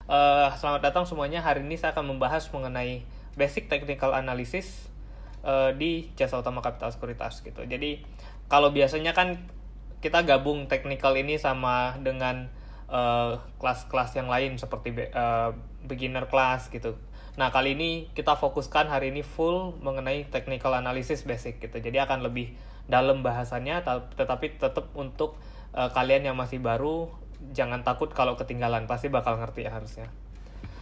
Selamat datang semuanya. Hari ini saya akan membahas mengenai basic technical analysis di Jasa Utama Capital Sekuritas gitu. Jadi kalau biasanya kan kita gabung technical ini sama dengan kelas-kelas yang lain seperti beginner class gitu. Nah, kali ini kita fokuskan hari ini full mengenai technical analysis basic gitu. Jadi akan lebih dalam bahasannya, tetapi tetap untuk kalian yang masih baru jangan takut kalau ketinggalan, pasti bakal ngerti ya harusnya.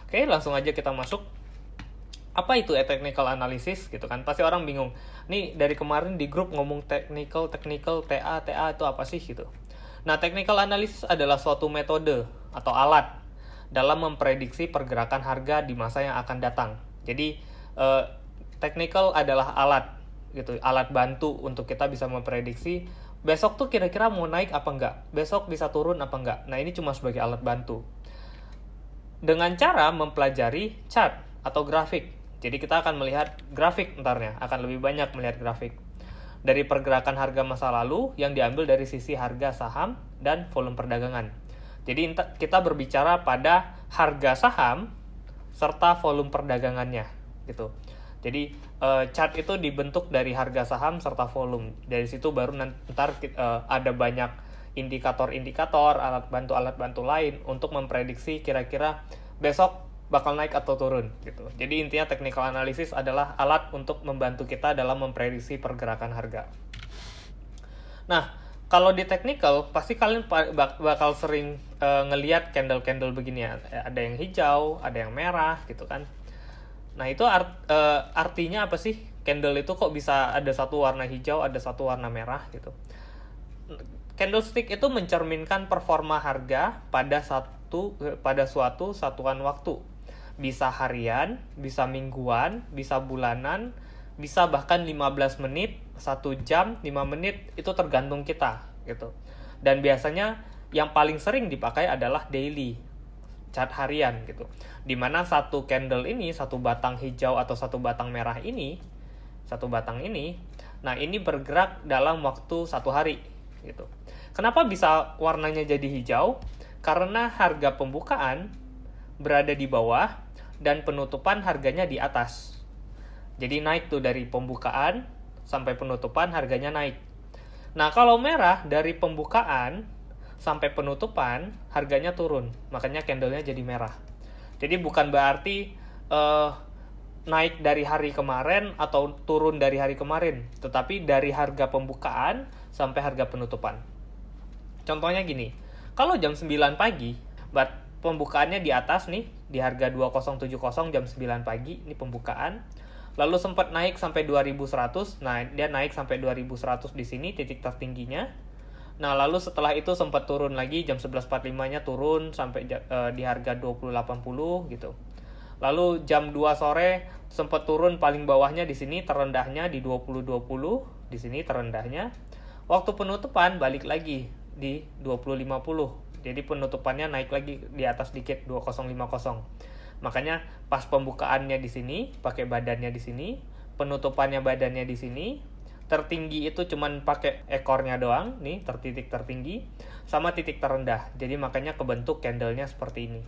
Oke, langsung aja kita masuk. Apa itu technical analysis gitu kan? Pasti orang bingung. Nih dari kemarin di grup ngomong technical, TA itu apa sih gitu. Nah, technical analysis adalah suatu metode atau alat dalam memprediksi pergerakan harga di masa yang akan datang. Jadi technical adalah alat gitu, alat bantu untuk kita bisa memprediksi besok tuh kira-kira mau naik apa enggak, besok bisa turun apa enggak. Nah, ini cuma sebagai alat bantu dengan cara mempelajari chart atau grafik. Jadi kita akan melihat grafik entarnya, akan lebih banyak melihat grafik dari pergerakan harga masa lalu yang diambil dari sisi harga saham dan volume perdagangan. Jadi kita berbicara pada harga saham serta volume perdagangannya gitu. Jadi chart itu dibentuk dari harga saham serta volume. Dari situ baru ntar ada banyak indikator-indikator, alat bantu lain untuk memprediksi kira-kira besok bakal naik atau turun gitu. Jadi intinya technical analysis adalah alat untuk membantu kita dalam memprediksi pergerakan harga. Nah, kalau di technical pasti kalian bakal sering ngelihat candle-candle begini ya. Ada yang hijau, ada yang merah gitu kan. Nah, itu artinya apa sih? Candle itu kok bisa ada satu warna hijau, ada satu warna merah gitu. Candlestick itu mencerminkan performa harga pada suatu satuan waktu. Bisa harian, bisa mingguan, bisa bulanan, bisa bahkan 15 menit, 1 jam, 5 menit, itu tergantung kita gitu. Dan biasanya yang paling sering dipakai adalah daily, chart harian gitu. Dimana satu candle ini, satu batang hijau atau satu batang merah ini, nah ini bergerak dalam waktu 1 hari gitu. Kenapa bisa warnanya jadi hijau? Karena harga pembukaan berada di bawah dan penutupan harganya di atas. Jadi naik tuh dari pembukaan sampai penutupan harganya naik. Nah, kalau merah dari pembukaan sampai penutupan harganya turun. Makanya candlenya jadi merah. Jadi bukan berarti naik dari hari kemarin atau turun dari hari kemarin, tetapi dari harga pembukaan sampai harga penutupan. Contohnya gini, kalau jam 9 pagi, pembukaannya di atas nih, di harga 2070 jam 9 pagi, ini pembukaan. Lalu sempat naik sampai 2100, nah dia naik sampai 2100 di sini titik tertingginya. Nah, lalu setelah itu sempat turun lagi jam 11.45-nya turun sampai di harga 2080 gitu. Lalu jam 2 sore sempat turun paling bawahnya di sini, terendahnya di 2020, di sini terendahnya. Waktu penutupan balik lagi di 2050. Jadi penutupannya naik lagi di atas dikit 2050. Makanya pas pembukaannya di sini pakai badannya di sini, penutupannya badannya di sini, tertinggi itu cuman pakai ekornya doang nih, titik tertinggi sama titik terendah. Jadi makanya kebentuk candlenya seperti ini.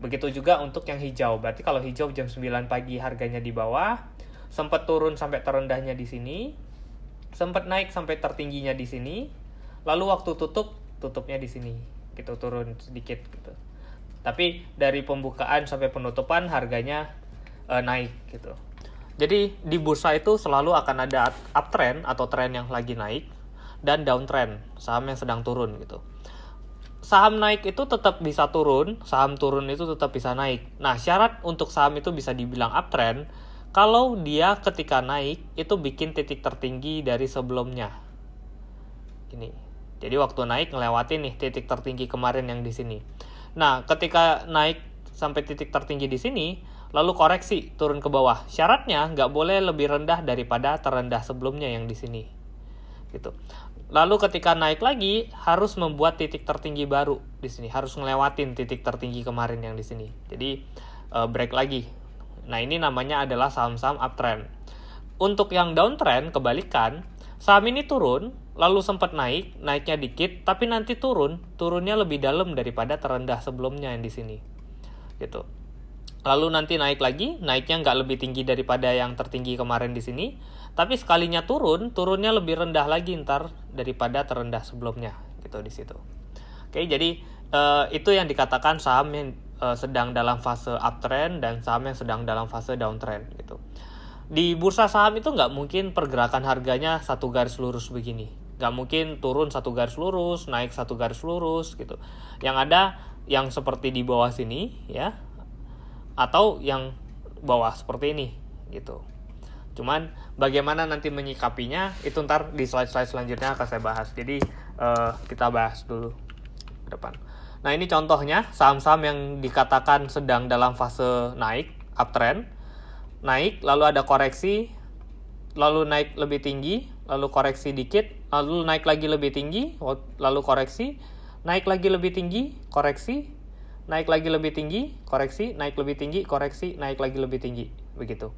Begitu juga untuk yang hijau. Berarti kalau hijau jam 9 pagi harganya di bawah, sempat turun sampai terendahnya di sini, sempat naik sampai tertingginya di sini, lalu waktu tutupnya di sini. Gitu, turun sedikit gitu. Tapi dari pembukaan sampai penutupan harganya naik gitu. Jadi di bursa itu selalu akan ada uptrend atau tren yang lagi naik dan downtrend, saham yang sedang turun gitu. Saham naik itu tetap bisa turun, saham turun itu tetap bisa naik. Nah, syarat untuk saham itu bisa dibilang uptrend kalau dia ketika naik itu bikin titik tertinggi dari sebelumnya. Ini. Jadi waktu naik ngelewatin nih titik tertinggi kemarin yang di sini. Nah, ketika naik sampai titik tertinggi di sini, lalu koreksi turun ke bawah. Syaratnya nggak boleh lebih rendah daripada terendah sebelumnya yang di sini. Gitu. Lalu ketika naik lagi harus membuat titik tertinggi baru di sini, harus ngelewatin titik tertinggi kemarin yang di sini. Jadi break lagi. Nah, ini namanya adalah saham-saham uptrend. Untuk yang downtrend kebalikan, saham ini turun, lalu sempat naiknya dikit, tapi nanti turunnya lebih dalam daripada terendah sebelumnya yang di sini. gitu. Lalu nanti naik lagi, naiknya nggak lebih tinggi daripada yang tertinggi kemarin di sini, tapi sekalinya turunnya lebih rendah lagi ntar daripada terendah sebelumnya gitu di situ. Oke, jadi itu yang dikatakan saham yang sedang dalam fase uptrend dan saham yang sedang dalam fase downtrend gitu. Di bursa saham itu nggak mungkin pergerakan harganya satu garis lurus begini. Nggak mungkin turun satu garis lurus, naik satu garis lurus gitu. Yang ada yang seperti di bawah sini ya, atau yang bawah seperti ini gitu. Cuman bagaimana nanti menyikapinya itu ntar di slide-slide selanjutnya akan saya bahas. Jadi kita bahas dulu ke depan. Nah, ini contohnya saham-saham yang dikatakan sedang dalam fase naik, uptrend. Naik, lalu ada koreksi, lalu naik lebih tinggi, lalu koreksi dikit, lalu naik lagi lebih tinggi, lalu koreksi, naik lagi lebih tinggi, koreksi, naik lagi lebih tinggi, koreksi, naik lebih tinggi, koreksi, naik lagi lebih tinggi, begitu.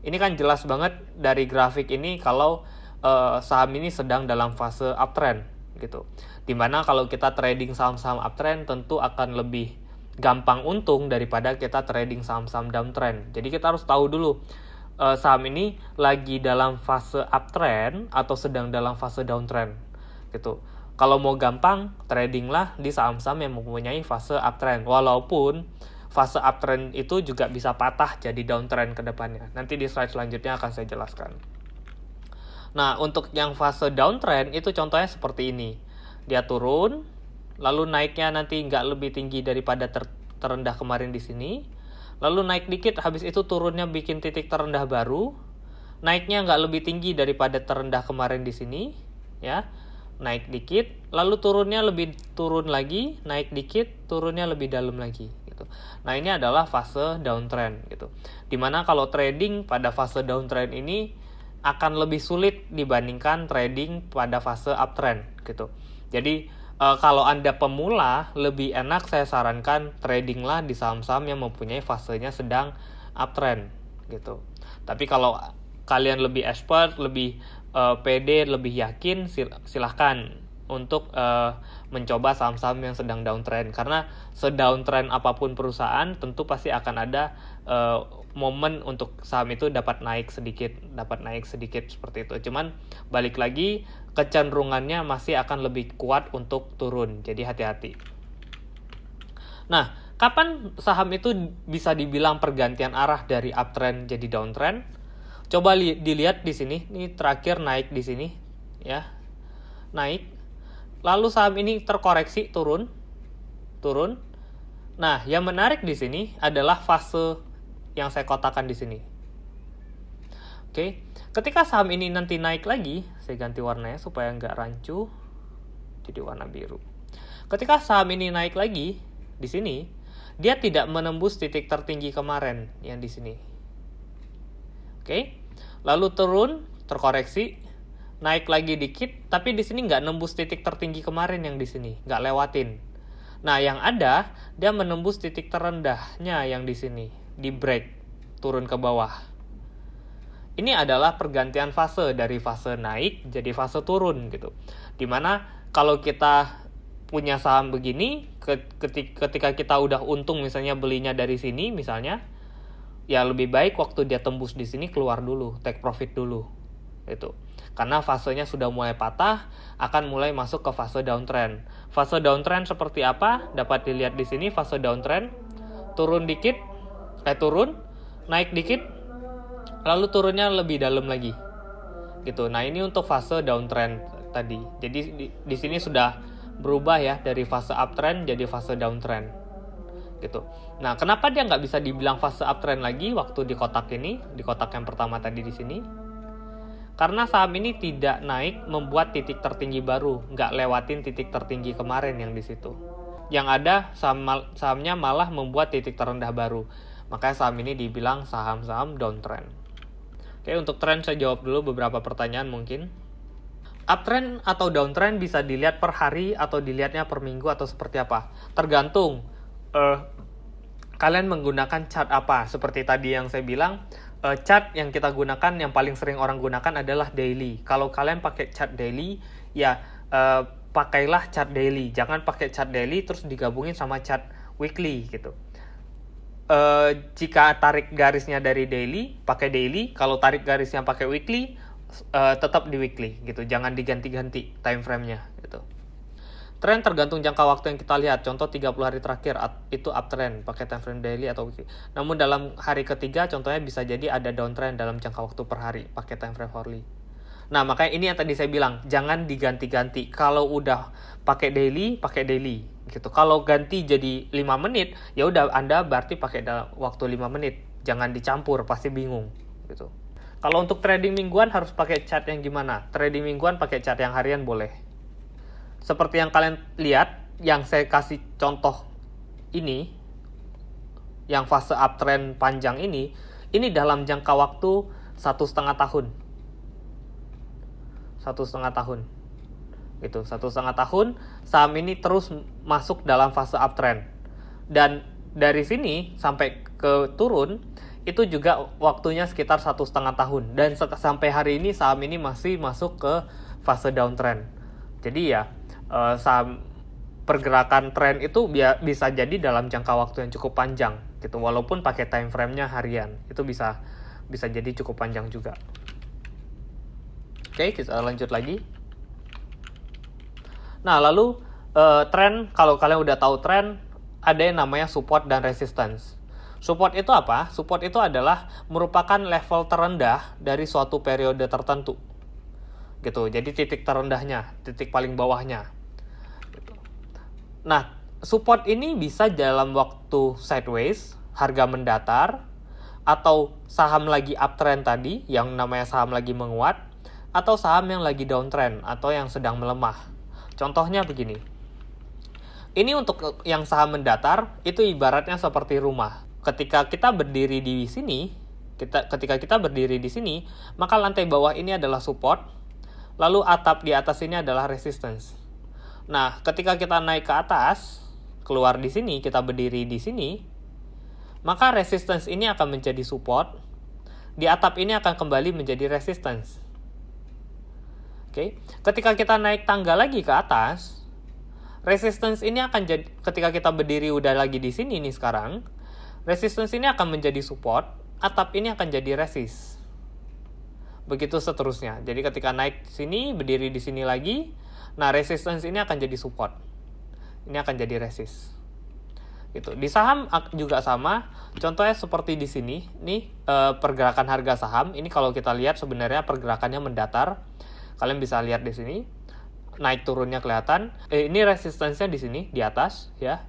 Ini kan jelas banget dari grafik ini kalau saham ini sedang dalam fase uptrend gitu. Dimana kalau kita trading saham-saham uptrend tentu akan lebih gampang untung daripada kita trading saham-saham downtrend. Jadi kita harus tahu dulu saham ini lagi dalam fase uptrend atau sedang dalam fase downtrend gitu. Kalau mau gampang, tradinglah di saham-saham yang mempunyai fase uptrend. Walaupun fase uptrend itu juga bisa patah jadi downtrend ke depannya. Nanti di slide selanjutnya akan saya jelaskan. Nah, untuk yang fase downtrend itu contohnya seperti ini. Dia turun, lalu naiknya nanti nggak lebih tinggi daripada terendah kemarin di sini. Lalu naik dikit, habis itu turunnya bikin titik terendah baru. Naiknya nggak lebih tinggi daripada terendah kemarin di sini, ya. Naik dikit, lalu turunnya lebih turun lagi, naik dikit, turunnya lebih dalam lagi gitu. Nah, ini adalah fase downtrend gitu. Dimana kalau trading pada fase downtrend ini akan lebih sulit dibandingkan trading pada fase uptrend gitu. Jadi kalau Anda pemula, lebih enak saya sarankan tradinglah di saham-saham yang mempunyai fasenya sedang uptrend gitu. Tapi kalau kalian lebih expert, lebih pede, lebih yakin, silahkan untuk mencoba saham-saham yang sedang downtrend. Karena sedowntrend apapun perusahaan, tentu pasti akan ada momen untuk saham itu dapat naik sedikit seperti itu. Cuman balik lagi, kecenderungannya masih akan lebih kuat untuk turun. Jadi hati-hati. Nah, kapan saham itu bisa dibilang pergantian arah dari uptrend jadi downtrend? Coba dilihat di sini, ini terakhir naik di sini, ya, naik. Lalu saham ini terkoreksi turun. Nah, yang menarik di sini adalah fase yang saya kotakan di sini. Oke, ketika saham ini nanti naik lagi, saya ganti warnanya supaya nggak rancu, jadi warna biru. Ketika saham ini naik lagi di sini, dia tidak menembus titik tertinggi kemarin yang di sini. Oke, lalu turun, terkoreksi, naik lagi dikit, tapi di sini nggak nembus titik tertinggi kemarin yang di sini, nggak lewatin. Nah, yang ada dia menembus titik terendahnya yang di sini, di break, turun ke bawah. Ini adalah pergantian fase dari fase naik jadi fase turun gitu. Dimana kalau kita punya saham begini, ketika kita udah untung misalnya belinya dari sini misalnya, ya lebih baik waktu dia tembus di sini keluar dulu, take profit dulu. Itu. Karena fasenya sudah mulai patah, akan mulai masuk ke fase downtrend. Fase downtrend seperti apa? Dapat dilihat di sini fase downtrend. Turun dikit, naik dikit, lalu turunnya lebih dalam lagi. Gitu. Nah, ini untuk fase downtrend tadi. Jadi di sini sudah berubah ya dari fase uptrend jadi fase downtrend. Gitu. Nah, kenapa dia nggak bisa dibilang fase uptrend lagi waktu di kotak ini, di kotak yang pertama tadi di sini? Karena saham ini tidak naik membuat titik tertinggi baru, nggak lewatin titik tertinggi kemarin yang di situ. Yang ada sahamnya malah membuat titik terendah baru. Makanya saham ini dibilang saham-saham downtrend. Oke, untuk trend saya jawab dulu beberapa pertanyaan mungkin. Uptrend atau downtrend bisa dilihat per hari atau dilihatnya per minggu atau seperti apa? Tergantung kalian menggunakan chart apa. Seperti tadi yang saya bilang, chart yang kita gunakan, yang paling sering orang gunakan adalah daily. Kalau kalian pakai chart daily, ya pakailah chart daily. Jangan pakai chart daily terus digabungin sama chart weekly gitu. jika tarik garisnya dari daily, pakai daily. Kalau tarik garisnya pakai weekly, tetap di weekly gitu. Jangan diganti-ganti time frame-nya gitu. Tren tergantung jangka waktu yang kita lihat. Contoh 30 hari terakhir itu uptrend pakai time frame daily atau weekly. Namun dalam hari ketiga contohnya bisa jadi ada downtrend dalam jangka waktu per hari pakai time frame hourly. Nah, makanya ini yang tadi saya bilang, jangan diganti-ganti. Kalau udah pakai daily gitu. Kalau ganti jadi 5 menit, ya udah Anda berarti pakai dalam waktu 5 menit. Jangan dicampur, pasti bingung gitu. Kalau untuk trading mingguan harus pakai chart yang gimana? Trading mingguan pakai chart yang harian boleh. Seperti yang kalian lihat, yang saya kasih contoh ini, yang fase uptrend panjang ini dalam jangka waktu 1,5 tahun. 1,5 tahun. Gitu, 1,5 tahun saham ini terus masuk dalam fase uptrend. Dan dari sini sampai ke turun, itu juga waktunya sekitar 1,5 tahun. Dan sampai hari ini saham ini masih masuk ke fase downtrend. Jadi ya, saham pergerakan tren itu bisa jadi dalam jangka waktu yang cukup panjang gitu, walaupun pakai time frame-nya harian itu bisa jadi cukup panjang juga. Oke, kita lanjut lagi. Nah, lalu tren, kalau kalian udah tahu tren, ada yang namanya support dan resistance. Support itu apa? Support itu adalah merupakan level terendah dari suatu periode tertentu gitu. Jadi titik terendahnya, titik paling bawahnya gitu. Nah, support ini bisa dalam waktu sideways, harga mendatar, atau saham lagi uptrend tadi yang namanya saham lagi menguat, atau saham yang lagi downtrend atau yang sedang melemah. Contohnya begini. Ini untuk yang saham mendatar itu ibaratnya seperti rumah. Ketika kita berdiri di sini, maka lantai bawah ini adalah support, lalu atap di atas ini adalah resistance. Nah, ketika kita naik ke atas, keluar di sini, kita berdiri di sini, maka resistance ini akan menjadi support, di atap ini akan kembali menjadi resistance. Oke. Ketika kita naik tangga lagi ke atas, resistance ini akan jadi, ketika kita berdiri udah lagi di sini nih sekarang, resistance ini akan menjadi support, atap ini akan jadi resist. Begitu seterusnya. Jadi ketika naik sini, berdiri di sini lagi, nah resistance ini akan jadi support. Ini akan jadi resist. Gitu. Di saham juga sama. Contohnya seperti di sini, nih pergerakan harga saham. Ini kalau kita lihat sebenarnya pergerakannya mendatar. Kalian bisa lihat di sini, naik turunnya kelihatan. Ini resistance-nya di sini, di atas, ya.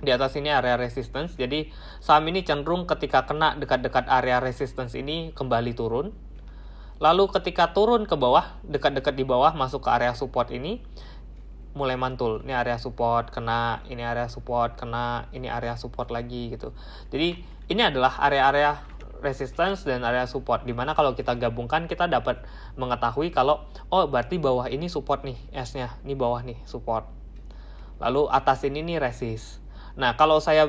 Di atas ini area resistance. Jadi saham ini cenderung ketika kena dekat-dekat area resistance ini kembali turun. Lalu ketika turun ke bawah, dekat-dekat di bawah masuk ke area support ini, mulai mantul. Ini area support kena, ini area support kena, ini area support lagi gitu. Jadi ini adalah area-area resistance dan area support, dimana kalau kita gabungkan kita dapat mengetahui kalau berarti bawah ini support nih, S-nya, ini bawah nih support, lalu atas ini nih resist. Nah, kalau saya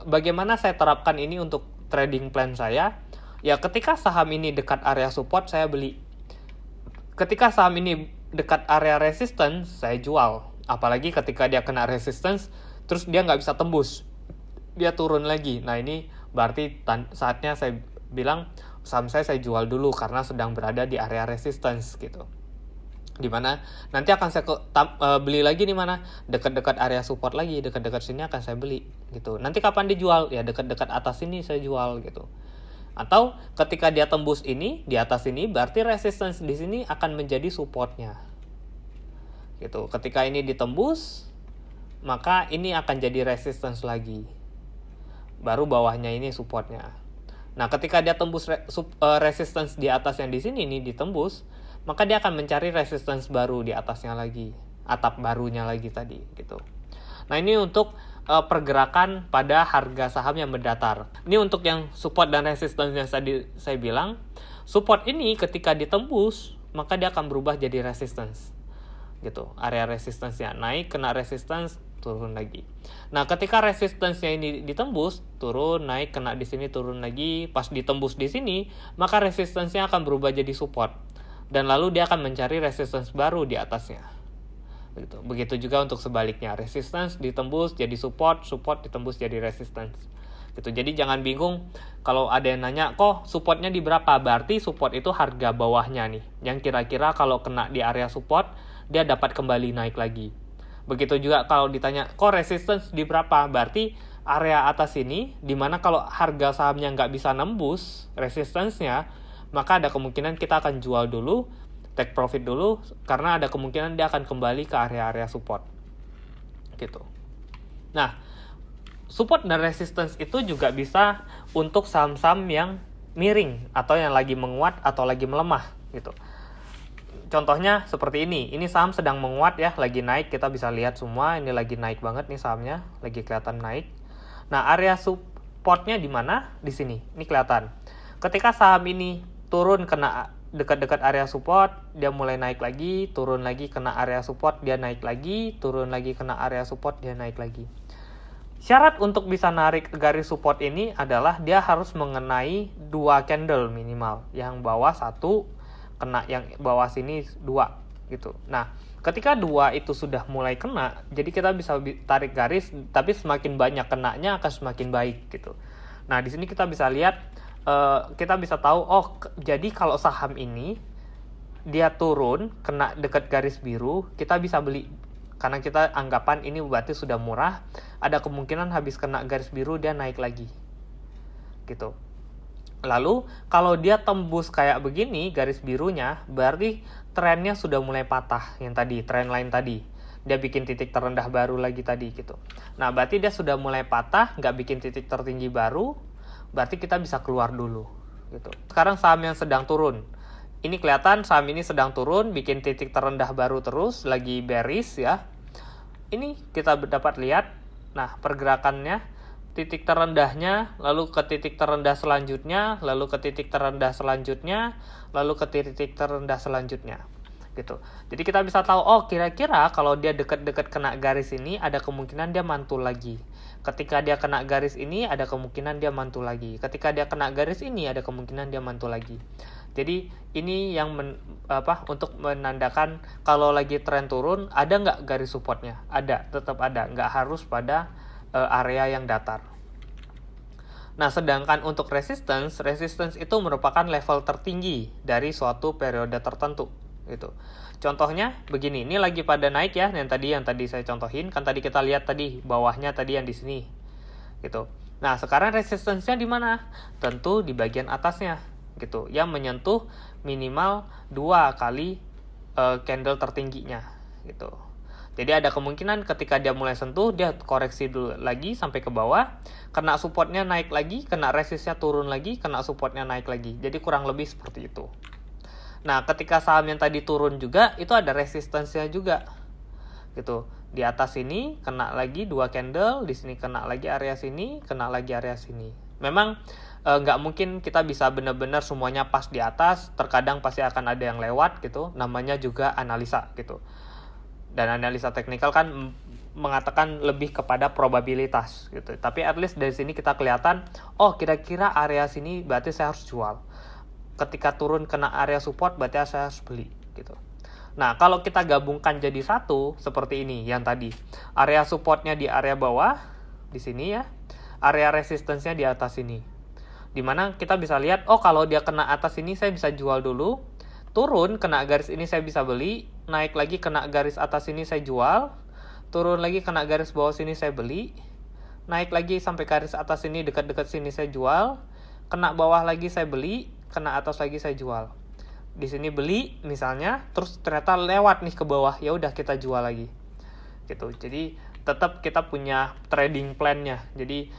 bagaimana saya terapkan ini untuk trading plan saya, ya ketika saham ini dekat area support saya beli, ketika saham ini dekat area resistance saya jual, apalagi ketika dia kena resistance terus dia nggak bisa tembus, dia turun lagi. Nah, ini berarti saatnya saya bilang saham saya jual dulu karena sedang berada di area resistance gitu. Dimana nanti akan saya beli lagi di mana? Dekat-dekat area support lagi, dekat-dekat sini akan saya beli gitu. Nanti kapan dijual? Ya dekat-dekat atas ini saya jual gitu. Atau ketika dia tembus ini, di atas ini, berarti resistance di sini akan menjadi supportnya. Gitu. Ketika ini ditembus, maka ini akan jadi resistance lagi. Baru bawahnya ini supportnya. Nah, ketika dia tembus resistance di atas yang di sini nih ditembus, maka dia akan mencari resistance baru di atasnya lagi, atap barunya lagi tadi gitu. Nah, ini untuk pergerakan pada harga saham yang mendatar. Ini untuk yang support dan resistance yang tadi saya bilang. Support ini ketika ditembus, maka dia akan berubah jadi resistance. Gitu. Area resistance-nya naik, kena resistance, turun lagi. Nah, ketika resistance-nya ini ditembus, turun, naik, kena di sini, turun lagi. Pas ditembus di sini, maka resistance-nya akan berubah jadi support. Dan lalu dia akan mencari resistance baru di atasnya. Begitu juga untuk sebaliknya. Resistance ditembus jadi support, support ditembus jadi resistance. gitu. Jadi jangan bingung kalau ada yang nanya, kok supportnya di berapa? Berarti support itu harga bawahnya nih, yang kira-kira kalau kena di area support dia dapat kembali naik lagi. Begitu juga kalau ditanya, kok resistance di berapa? Berarti area atas ini, dimana kalau harga sahamnya nggak bisa nembus resistance-nya, maka ada kemungkinan kita akan jual dulu, take profit dulu, karena ada kemungkinan dia akan kembali ke area-area support. Gitu. Nah, support dan resistance itu juga bisa untuk saham-saham yang miring, atau yang lagi menguat atau lagi melemah, gitu. Contohnya seperti ini saham sedang menguat ya, lagi naik, kita bisa lihat semua, ini lagi naik banget nih sahamnya, lagi kelihatan naik. Nah, area supportnya di mana? Di sini, ini kelihatan. Ketika saham ini turun kena dekat-dekat area support, dia mulai naik lagi, turun lagi kena area support, dia naik lagi, turun lagi kena area support, dia naik lagi. Syarat untuk bisa narik garis support ini adalah dia harus mengenai 2 candle minimal, yang bawah 1, kena yang bawah sini 2 gitu. Nah, ketika 2 itu sudah mulai kena, jadi kita bisa tarik garis, tapi semakin banyak kenanya akan semakin baik gitu. Nah, di sini kita bisa lihat, kita bisa tahu, jadi kalau saham ini dia turun kena dekat garis biru, kita bisa beli. Karena kita anggapan ini berarti sudah murah, ada kemungkinan habis kena garis biru dia naik lagi gitu. Lalu kalau dia tembus kayak begini garis birunya, berarti trennya sudah mulai patah, yang tadi tren lain tadi, dia bikin titik terendah baru lagi tadi gitu. Nah, berarti dia sudah mulai patah, nggak bikin titik tertinggi baru, berarti kita bisa keluar dulu gitu. Sekarang saham yang sedang turun, ini kelihatan saham ini sedang turun, bikin titik terendah baru terus, lagi bearish ya. Ini kita dapat lihat, nah pergerakannya, titik terendahnya, lalu ke titik terendah selanjutnya, lalu ke titik terendah selanjutnya, lalu ke titik terendah selanjutnya, gitu. Jadi kita bisa tahu, kira-kira kalau dia dekat-dekat kena garis ini, ada kemungkinan dia mantul lagi. Ketika dia kena garis ini, ada kemungkinan dia mantul lagi. Ketika dia kena garis ini, ada kemungkinan dia mantul lagi. Jadi ini yang untuk menandakan kalau lagi tren turun, ada nggak garis supportnya? Ada, tetap ada, nggak harus pada area yang datar. Nah, sedangkan untuk resistance itu merupakan level tertinggi dari suatu periode tertentu gitu. Contohnya begini, ini lagi pada naik ya, yang tadi saya contohin, kan tadi kita lihat tadi bawahnya tadi yang di sini gitu. Nah, sekarang resistance-nya di mana? Tentu di bagian atasnya gitu, yang menyentuh minimal 2 kali candle tertingginya gitu. Jadi ada kemungkinan ketika dia mulai sentuh, dia koreksi dulu lagi sampai ke bawah, kena supportnya naik lagi, kena resistnya turun lagi, kena supportnya naik lagi. Jadi kurang lebih seperti itu. Nah, ketika saham yang tadi turun juga, itu ada resistance-nya juga. Gitu. Di atas sini kena lagi 2 candle, di sini kena lagi area sini, kena lagi area sini. Memang nggak mungkin kita bisa benar-benar semuanya pas di atas, terkadang pasti akan ada yang lewat gitu. Namanya juga analisa gitu. Dan analisa teknikal kan mengatakan lebih kepada probabilitas gitu. Tapi at least dari sini kita kelihatan, kira-kira area sini berarti saya harus jual. Ketika turun kena area support berarti saya harus beli gitu. Nah, kalau kita gabungkan jadi satu seperti ini yang tadi. Area supportnya di area bawah di sini ya. Area resistance-nya di atas sini. Dimana kita bisa lihat, kalau dia kena atas ini saya bisa jual dulu. Turun kena garis ini saya bisa beli, naik lagi kena garis atas ini saya jual, turun lagi kena garis bawah sini saya beli, naik lagi sampai garis atas ini dekat-dekat sini saya jual, kena bawah lagi saya beli, kena atas lagi saya jual. Di sini beli misalnya, terus ternyata lewat nih ke bawah, ya udah kita jual lagi. Gitu. Jadi tetap kita punya trading plan-nya. Jadi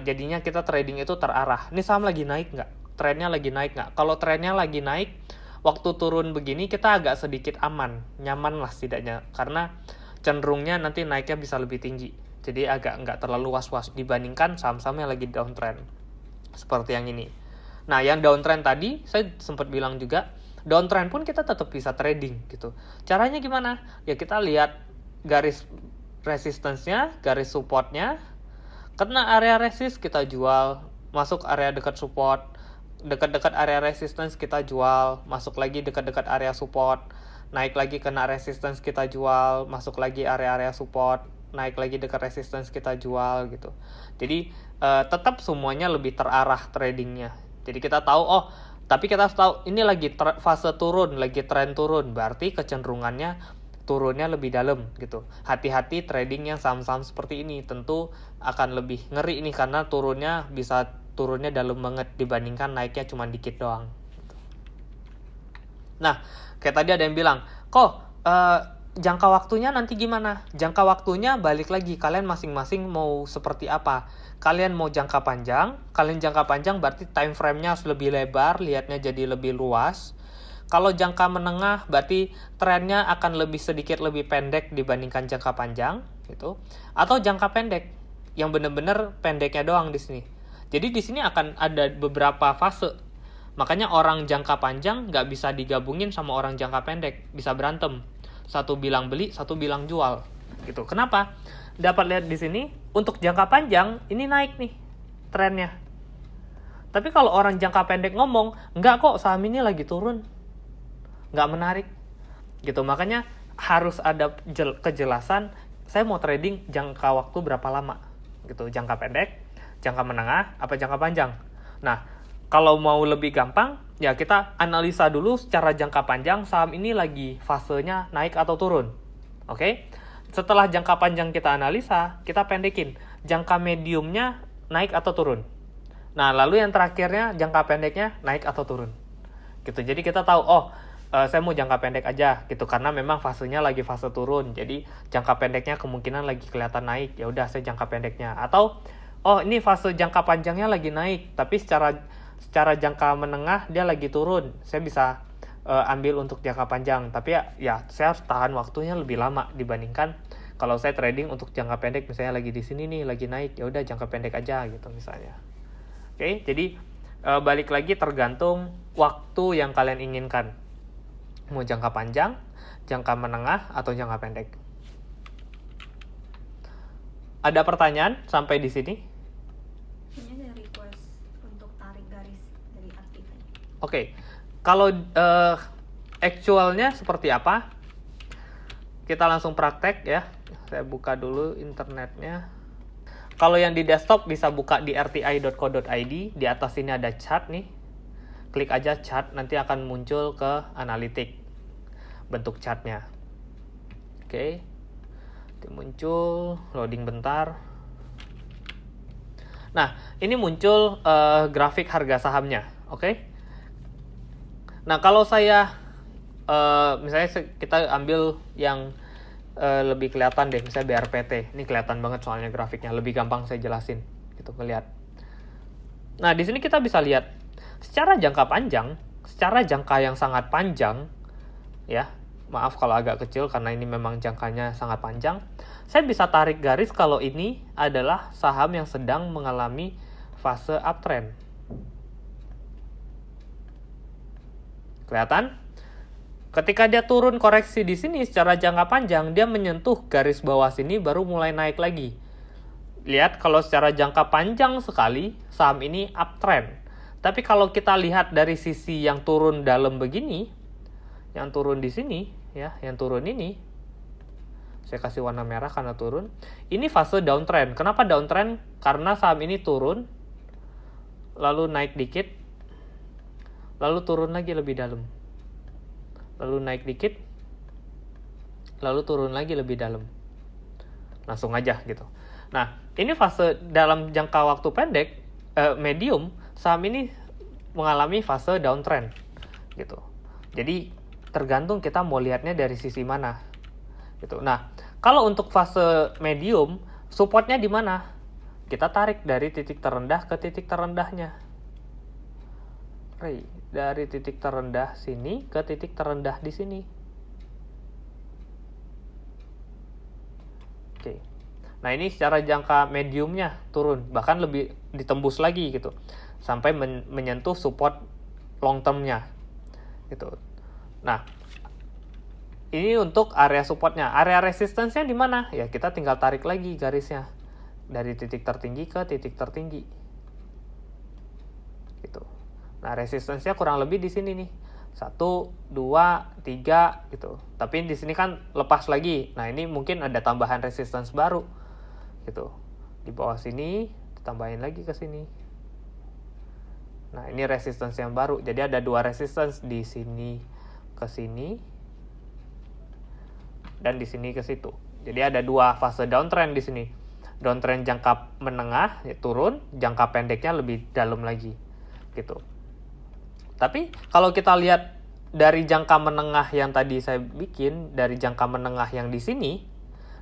jadinya kita trading itu terarah. Ini saham lagi naik nggak? Trennya lagi naik nggak? Kalau trennya lagi naik, waktu turun begini kita agak sedikit aman, nyaman lah setidaknya, karena cenderungnya nanti naiknya bisa lebih tinggi. Jadi agak nggak terlalu was-was dibandingkan saham-saham yang lagi downtrend seperti yang ini. Nah, yang downtrend tadi saya sempat bilang juga, downtrend pun kita tetap bisa trading gitu. Caranya gimana? Ya kita lihat garis resistance-nya, garis support-nya, kena area resist kita jual, masuk area dekat support, dekat-dekat area resistance kita jual, masuk lagi dekat-dekat area support, naik lagi kena resistance kita jual, masuk lagi area-area support, naik lagi dekat resistance kita jual gitu. Jadi tetap semuanya lebih terarah tradingnya. Jadi kita tahu tapi kita harus tahu ini lagi fase turun, lagi tren turun, berarti kecenderungannya turunnya lebih dalam gitu. Hati-hati trading yang saham-saham seperti ini, tentu akan lebih ngeri nih karena turunnya dalam banget dibandingkan naiknya cuma dikit doang. Nah, kayak tadi ada yang bilang, jangka waktunya nanti gimana? Jangka waktunya balik lagi, kalian masing-masing mau seperti apa? Kalian mau jangka panjang berarti time frame-nya harus lebih lebar, lihatnya jadi lebih luas. Kalau jangka menengah berarti trennya akan sedikit lebih pendek dibandingkan jangka panjang gitu. Atau jangka pendek yang benar-benar pendeknya doang di sini. Jadi di sini akan ada beberapa fase. Makanya orang jangka panjang nggak bisa digabungin sama orang jangka pendek, bisa berantem. Satu bilang beli, satu bilang jual. Gitu. Kenapa? Dapat lihat di sini, untuk jangka panjang ini naik nih trennya. Tapi kalau orang jangka pendek ngomong, nggak kok saham ini lagi turun, nggak menarik. Gitu. Makanya harus ada kejelasan, saya mau trading jangka waktu berapa lama. Gitu. Jangka pendek, jangka menengah, apa jangka panjang. Nah, kalau mau lebih gampang, ya kita analisa dulu secara jangka panjang saham ini lagi fasenya naik atau turun. Oke? Setelah jangka panjang kita analisa, kita pendekin jangka mediumnya naik atau turun. Nah, lalu yang terakhirnya jangka pendeknya naik atau turun. Gitu. Jadi kita tahu, saya mau jangka pendek aja gitu karena memang fasenya lagi fase turun. Jadi jangka pendeknya kemungkinan lagi kelihatan naik. Ya udah saya jangka pendeknya. Atau ini fase jangka panjangnya lagi naik, tapi secara jangka menengah dia lagi turun. Saya bisa ambil untuk jangka panjang, tapi ya saya harus tahan waktunya lebih lama dibandingkan kalau saya trading untuk jangka pendek, misalnya lagi di sini nih lagi naik, ya udah jangka pendek aja gitu misalnya. Oke, jadi balik lagi tergantung waktu yang kalian inginkan. Mau jangka panjang, jangka menengah, atau jangka pendek. Ada pertanyaan sampai di sini? Ini ada request untuk tarik garis dari artikel. Oke. Kalau actualnya seperti apa? Kita langsung praktek ya. Saya buka dulu internetnya. Kalau yang di desktop bisa buka di rti.co.id. Di atas sini ada chart nih. Klik aja chart, nanti akan muncul ke analitik bentuk chartnya. Oke. Muncul, loading bentar. Nah, ini muncul grafik harga sahamnya. Oke. Nah, kalau saya misalnya kita ambil yang lebih kelihatan deh, misalnya BRPT. Ini kelihatan banget soalnya grafiknya, lebih gampang saya jelasin gitu ngelihat. Nah, di sini kita bisa lihat secara jangka panjang, secara jangka yang sangat panjang ya. Maaf kalau agak kecil karena ini memang jangkanya sangat panjang. Saya bisa tarik garis kalau ini adalah saham yang sedang mengalami fase uptrend. Kelihatan? Ketika dia turun koreksi di sini secara jangka panjang, dia menyentuh garis bawah sini baru mulai naik lagi. Lihat kalau secara jangka panjang sekali, saham ini uptrend. Tapi kalau kita lihat dari sisi yang turun dalam begini, yang turun di sini, ya, yang turun ini, saya kasih warna merah karena turun. Ini fase downtrend. Kenapa downtrend? Karena saham ini turun, lalu naik dikit, lalu turun lagi lebih dalam. Lalu naik dikit, lalu turun lagi lebih dalam. Langsung aja gitu. Nah, ini fase dalam jangka waktu pendek, medium, saham ini mengalami fase downtrend gitu. Jadi tergantung kita mau lihatnya dari sisi mana gitu. Nah, kalau untuk fase medium, supportnya di mana? Kita tarik dari titik terendah ke titik terendahnya. Dari titik terendah sini ke titik terendah di sini. Oke. Nah, ini secara jangka mediumnya turun, bahkan lebih ditembus lagi gitu. Sampai menyentuh support long termnya. Gitu. Nah, ini untuk area supportnya. Area resistance-nya di mana? Ya, kita tinggal tarik lagi garisnya. Dari titik tertinggi ke titik tertinggi. Gitu. Nah, resistance-nya kurang lebih di sini nih. 1, 2, 3 gitu. Tapi di sini kan lepas lagi. Nah, ini mungkin ada tambahan resistance baru gitu. Di bawah sini ditambahin lagi ke sini. Nah, ini resistance yang baru. Jadi ada 2 resistance di sini ke sini dan di sini ke situ. Jadi ada 2 fase downtrend di sini. Downtrend jangka menengah ya, turun, jangka pendeknya lebih dalam lagi gitu. Tapi kalau kita lihat dari jangka menengah yang tadi saya bikin, dari jangka menengah yang di sini,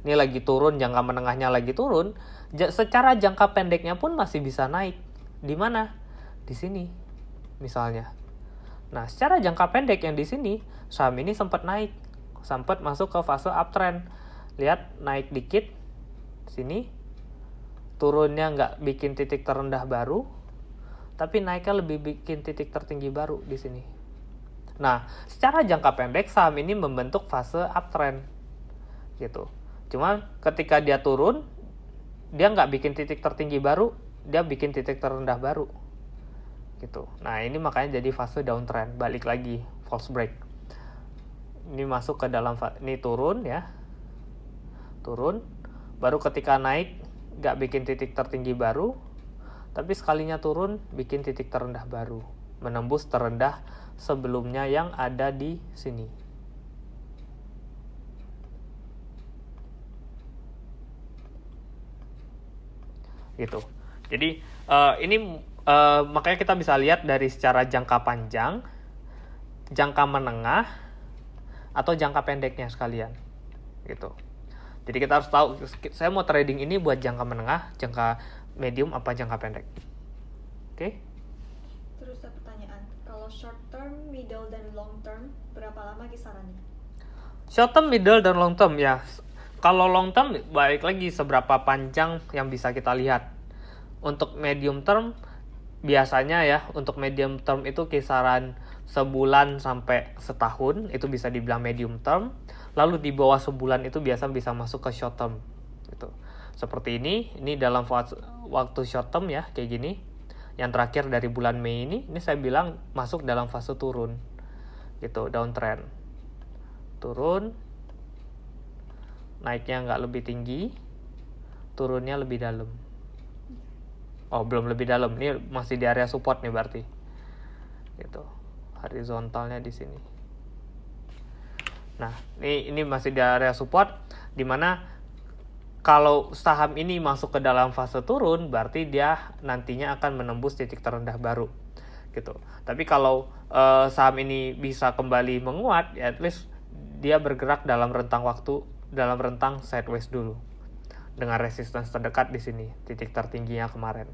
ini lagi turun, jangka menengahnya lagi turun, secara jangka pendeknya pun masih bisa naik. Di mana? Di sini, misalnya. Nah, secara jangka pendek yang di sini, saham ini sempat naik, sempat masuk ke fase uptrend. Lihat, naik dikit, sini, turunnya nggak bikin titik terendah baru, tapi naiknya lebih bikin titik tertinggi baru di sini. Nah, secara jangka pendek saham ini membentuk fase uptrend gitu. Cuma ketika dia turun, dia nggak bikin titik tertinggi baru, dia bikin titik terendah baru gitu. Nah, ini makanya jadi fase downtrend. Balik lagi, false break. Ini masuk ke dalam, ini turun ya, turun, baru ketika naik nggak bikin titik tertinggi baru, tapi sekalinya turun bikin titik terendah baru, menembus terendah sebelumnya yang ada di sini. Gitu. Jadi ini makanya kita bisa lihat dari secara jangka panjang, jangka menengah, atau jangka pendeknya sekalian. Gitu. Jadi kita harus tahu, saya mau trading ini buat jangka menengah, jangka medium, apa jangka pendek. Oke? Terus ada pertanyaan, kalau short term, middle, dan long term, berapa lama kisarannya? Short term, middle, dan long term ya. Kalau long term, balik lagi seberapa panjang yang bisa kita lihat. Untuk medium term, biasanya ya, untuk medium term itu kisaran sebulan sampai setahun, itu bisa dibilang medium term. Lalu di bawah sebulan itu biasa bisa masuk ke short term gitu. Seperti ini dalam waktu short term ya, kayak gini. Yang terakhir dari bulan Mei ini saya bilang masuk dalam fase turun gitu, downtrend. Turun, naiknya nggak lebih tinggi, turunnya lebih dalam. Oh, belum lebih dalam, ini masih di area support nih berarti gitu. Horizontalnya di sini. Nah, ini masih di area support, dimana kalau saham ini masuk ke dalam fase turun, berarti dia nantinya akan menembus titik terendah baru, gitu. Tapi kalau saham ini bisa kembali menguat, ya at least dia bergerak dalam rentang waktu, dalam rentang sideways dulu, dengan resistance terdekat di sini, titik tertingginya kemarin.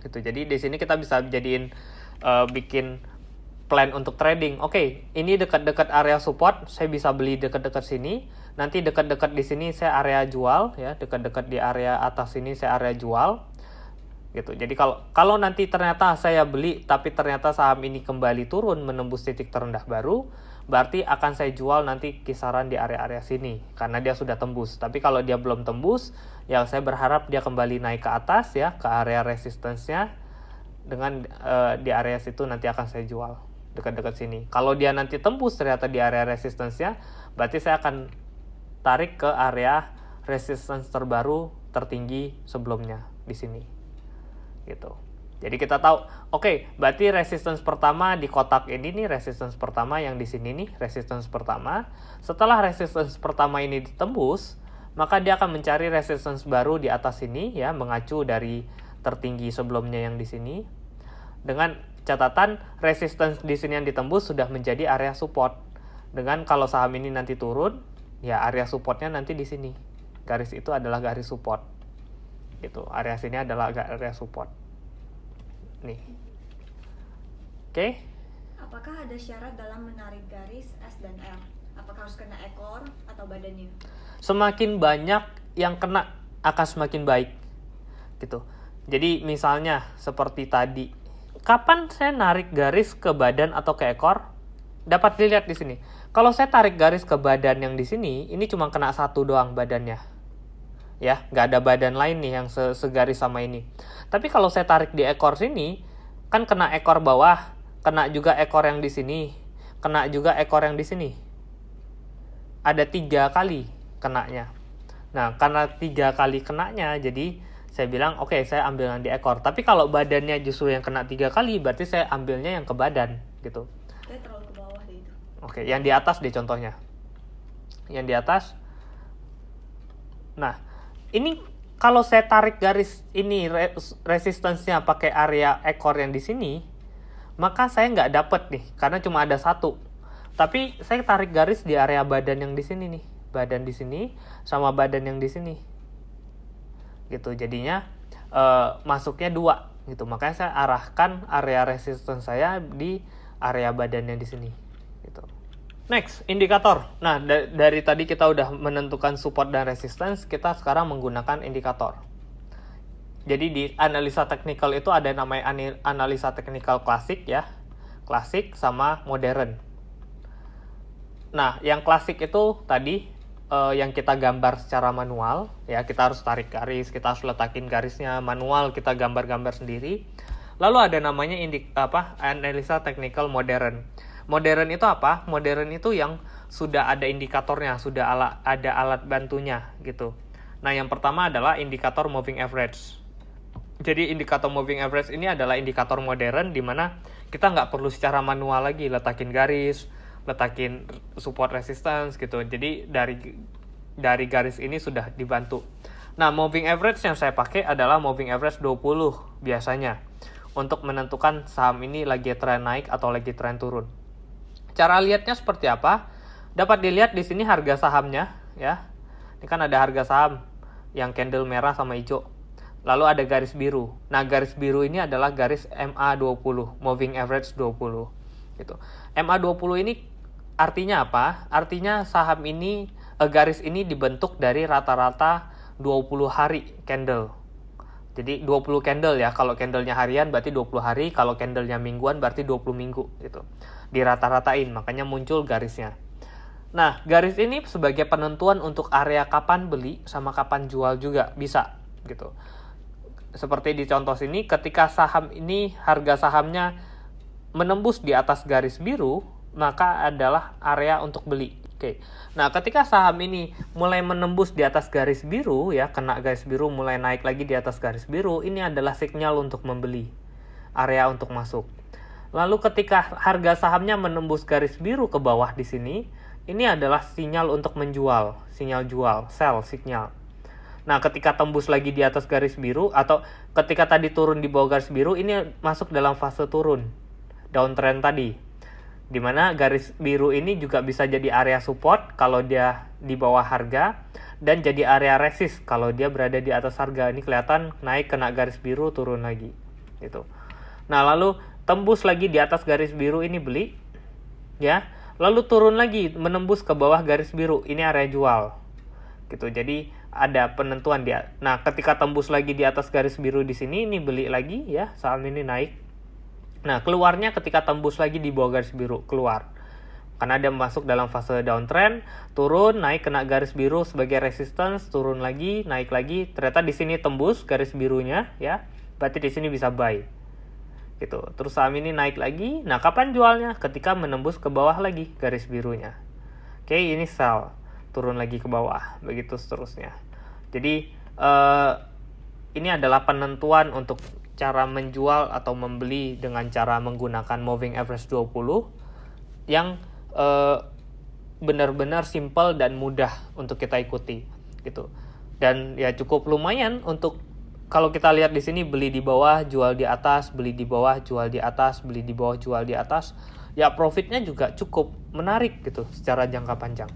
Gitu. Jadi di sini kita bisa jadiin bikin plan untuk trading. Oke, ini dekat-dekat area support, saya bisa beli dekat-dekat sini. Nanti dekat-dekat di sini saya area jual ya, dekat-dekat di area atas sini saya area jual. Gitu. Jadi kalau nanti ternyata saya beli tapi ternyata saham ini kembali turun menembus titik terendah baru, berarti akan saya jual nanti kisaran di area-area sini karena dia sudah tembus. Tapi kalau dia belum tembus, ya saya berharap dia kembali naik ke atas ya, ke area resistance-nya. Dengan di area situ nanti akan saya jual dekat-dekat sini. Kalau dia nanti tembus ternyata di area resistance-nya, berarti saya akan tarik ke area resistance terbaru tertinggi sebelumnya di sini. Gitu. Jadi kita tahu, oke, berarti resistance pertama di kotak ini nih, resistance pertama yang di sini nih, resistance pertama. Setelah resistance pertama ini ditembus, maka dia akan mencari resistance baru di atas sini ya, mengacu dari tertinggi sebelumnya yang di sini. Dengan catatan resistance di sini yang ditembus sudah menjadi area support. Dengan kalau saham ini nanti turun, ya area supportnya nanti di sini. Garis itu adalah garis support. Gitu. Area sini adalah area support. Nih. Oke. Apakah ada syarat dalam menarik garis S dan R? Apakah harus kena ekor atau badannya? Semakin banyak yang kena akan semakin baik. Gitu. Jadi misalnya seperti tadi, kapan saya narik garis ke badan atau ke ekor? Dapat dilihat di sini. Kalau saya tarik garis ke badan yang di sini, ini cuma kena satu doang badannya. Ya, nggak ada badan lain nih yang segaris sama ini. Tapi kalau saya tarik di ekor sini, kan kena ekor bawah. kena juga ekor yang di sini, kena juga ekor yang di sini. Ada 3 kali kenanya. Nah, karena 3 kali kenanya, jadi saya bilang oke, saya ambil yang di ekor. Tapi kalau badannya justru yang kena 3 kali, berarti saya ambilnya yang ke badan gitu. Dia terlalu ke bawah deh itu. Oke, yang di atas deh contohnya. Yang di atas. Nah, ini kalau saya tarik garis ini resistance-nya pakai area ekor yang di sini, maka saya nggak dapet nih, karena cuma ada 1. Tapi saya tarik garis di area badan yang di sini nih, badan di sini sama badan yang di sini, gitu. Jadinya masuknya 2, gitu. Makanya saya arahkan area resistance saya di area badan yang di sini, gitu. Next, indikator. Nah, dari tadi kita udah menentukan support dan resistance, kita sekarang menggunakan indikator. Jadi di analisa teknikal itu ada namanya analisa teknikal klasik ya, klasik sama modern. Nah, yang klasik itu tadi yang kita gambar secara manual, ya kita harus tarik garis, kita harus letakin garisnya manual, kita gambar-gambar sendiri. Lalu ada namanya analisa teknikal modern. Modern itu apa? Modern itu yang sudah ada indikatornya, sudah ada alat bantunya gitu. Nah, yang pertama adalah indikator moving average. Jadi indikator moving average ini adalah indikator modern di mana kita nggak perlu secara manual lagi letakin garis, letakin support resistance gitu. Jadi dari garis ini sudah dibantu. Nah, moving average yang saya pakai adalah moving average 20 biasanya untuk menentukan saham ini lagi tren naik atau lagi tren turun. Cara lihatnya seperti apa? Dapat dilihat di sini harga sahamnya ya. Ini kan ada harga saham yang candle merah sama hijau. Lalu ada garis biru. Nah, garis biru ini adalah garis MA20, moving average 20 gitu. MA20 ini artinya apa? Artinya saham ini garis ini dibentuk dari rata-rata 20 hari candle. Jadi 20 candle ya. Kalau candlenya harian berarti 20 hari, kalau candlenya mingguan berarti 20 minggu gitu. Dirata-ratain, makanya muncul garisnya. Nah, garis ini sebagai penentuan untuk area kapan beli sama kapan jual juga bisa gitu. Seperti di contoh sini, ketika saham ini harga sahamnya menembus di atas garis biru, maka adalah area untuk beli. Oke. Nah, ketika saham ini mulai menembus di atas garis biru ya, kena garis biru mulai naik lagi di atas garis biru, ini adalah sinyal untuk membeli. Area untuk masuk. Lalu ketika harga sahamnya menembus garis biru ke bawah di sini, ini adalah sinyal untuk menjual, sinyal jual, sell sinyal. Nah, ketika tembus lagi di atas garis biru atau ketika tadi turun di bawah garis biru, ini masuk dalam fase turun, downtrend tadi. Dimana garis biru ini juga bisa jadi area support kalau dia di bawah harga dan jadi area resist kalau dia berada di atas harga. Ini kelihatan naik kena garis biru turun lagi gitu. Nah, lalu tembus lagi di atas garis biru ini beli ya. Lalu turun lagi menembus ke bawah garis biru, ini area jual. Gitu. Jadi ada penentuan dia. Nah, ketika tembus lagi di atas garis biru di sini, ini beli lagi ya, saham ini naik. Nah, keluarnya ketika tembus lagi di bawah garis biru, keluar. Karena dia masuk dalam fase downtrend, turun, naik kena garis biru sebagai resistance, turun lagi, naik lagi. Ternyata di sini tembus garis birunya ya. Berarti di sini bisa buy. Gitu. Terus saham ini naik lagi. Nah, kapan jualnya? Ketika menembus ke bawah lagi garis birunya. Oke, ini sell. Turun lagi ke bawah, begitu seterusnya. Jadi ini adalah penentuan untuk cara menjual atau membeli dengan cara menggunakan moving average 20 yang benar-benar simple dan mudah untuk kita ikuti gitu. Dan ya cukup lumayan untuk kalau kita lihat di sini beli di bawah, jual di atas, beli di bawah, jual di atas, beli di bawah, jual di atas. Ya profitnya juga cukup menarik gitu secara jangka panjang.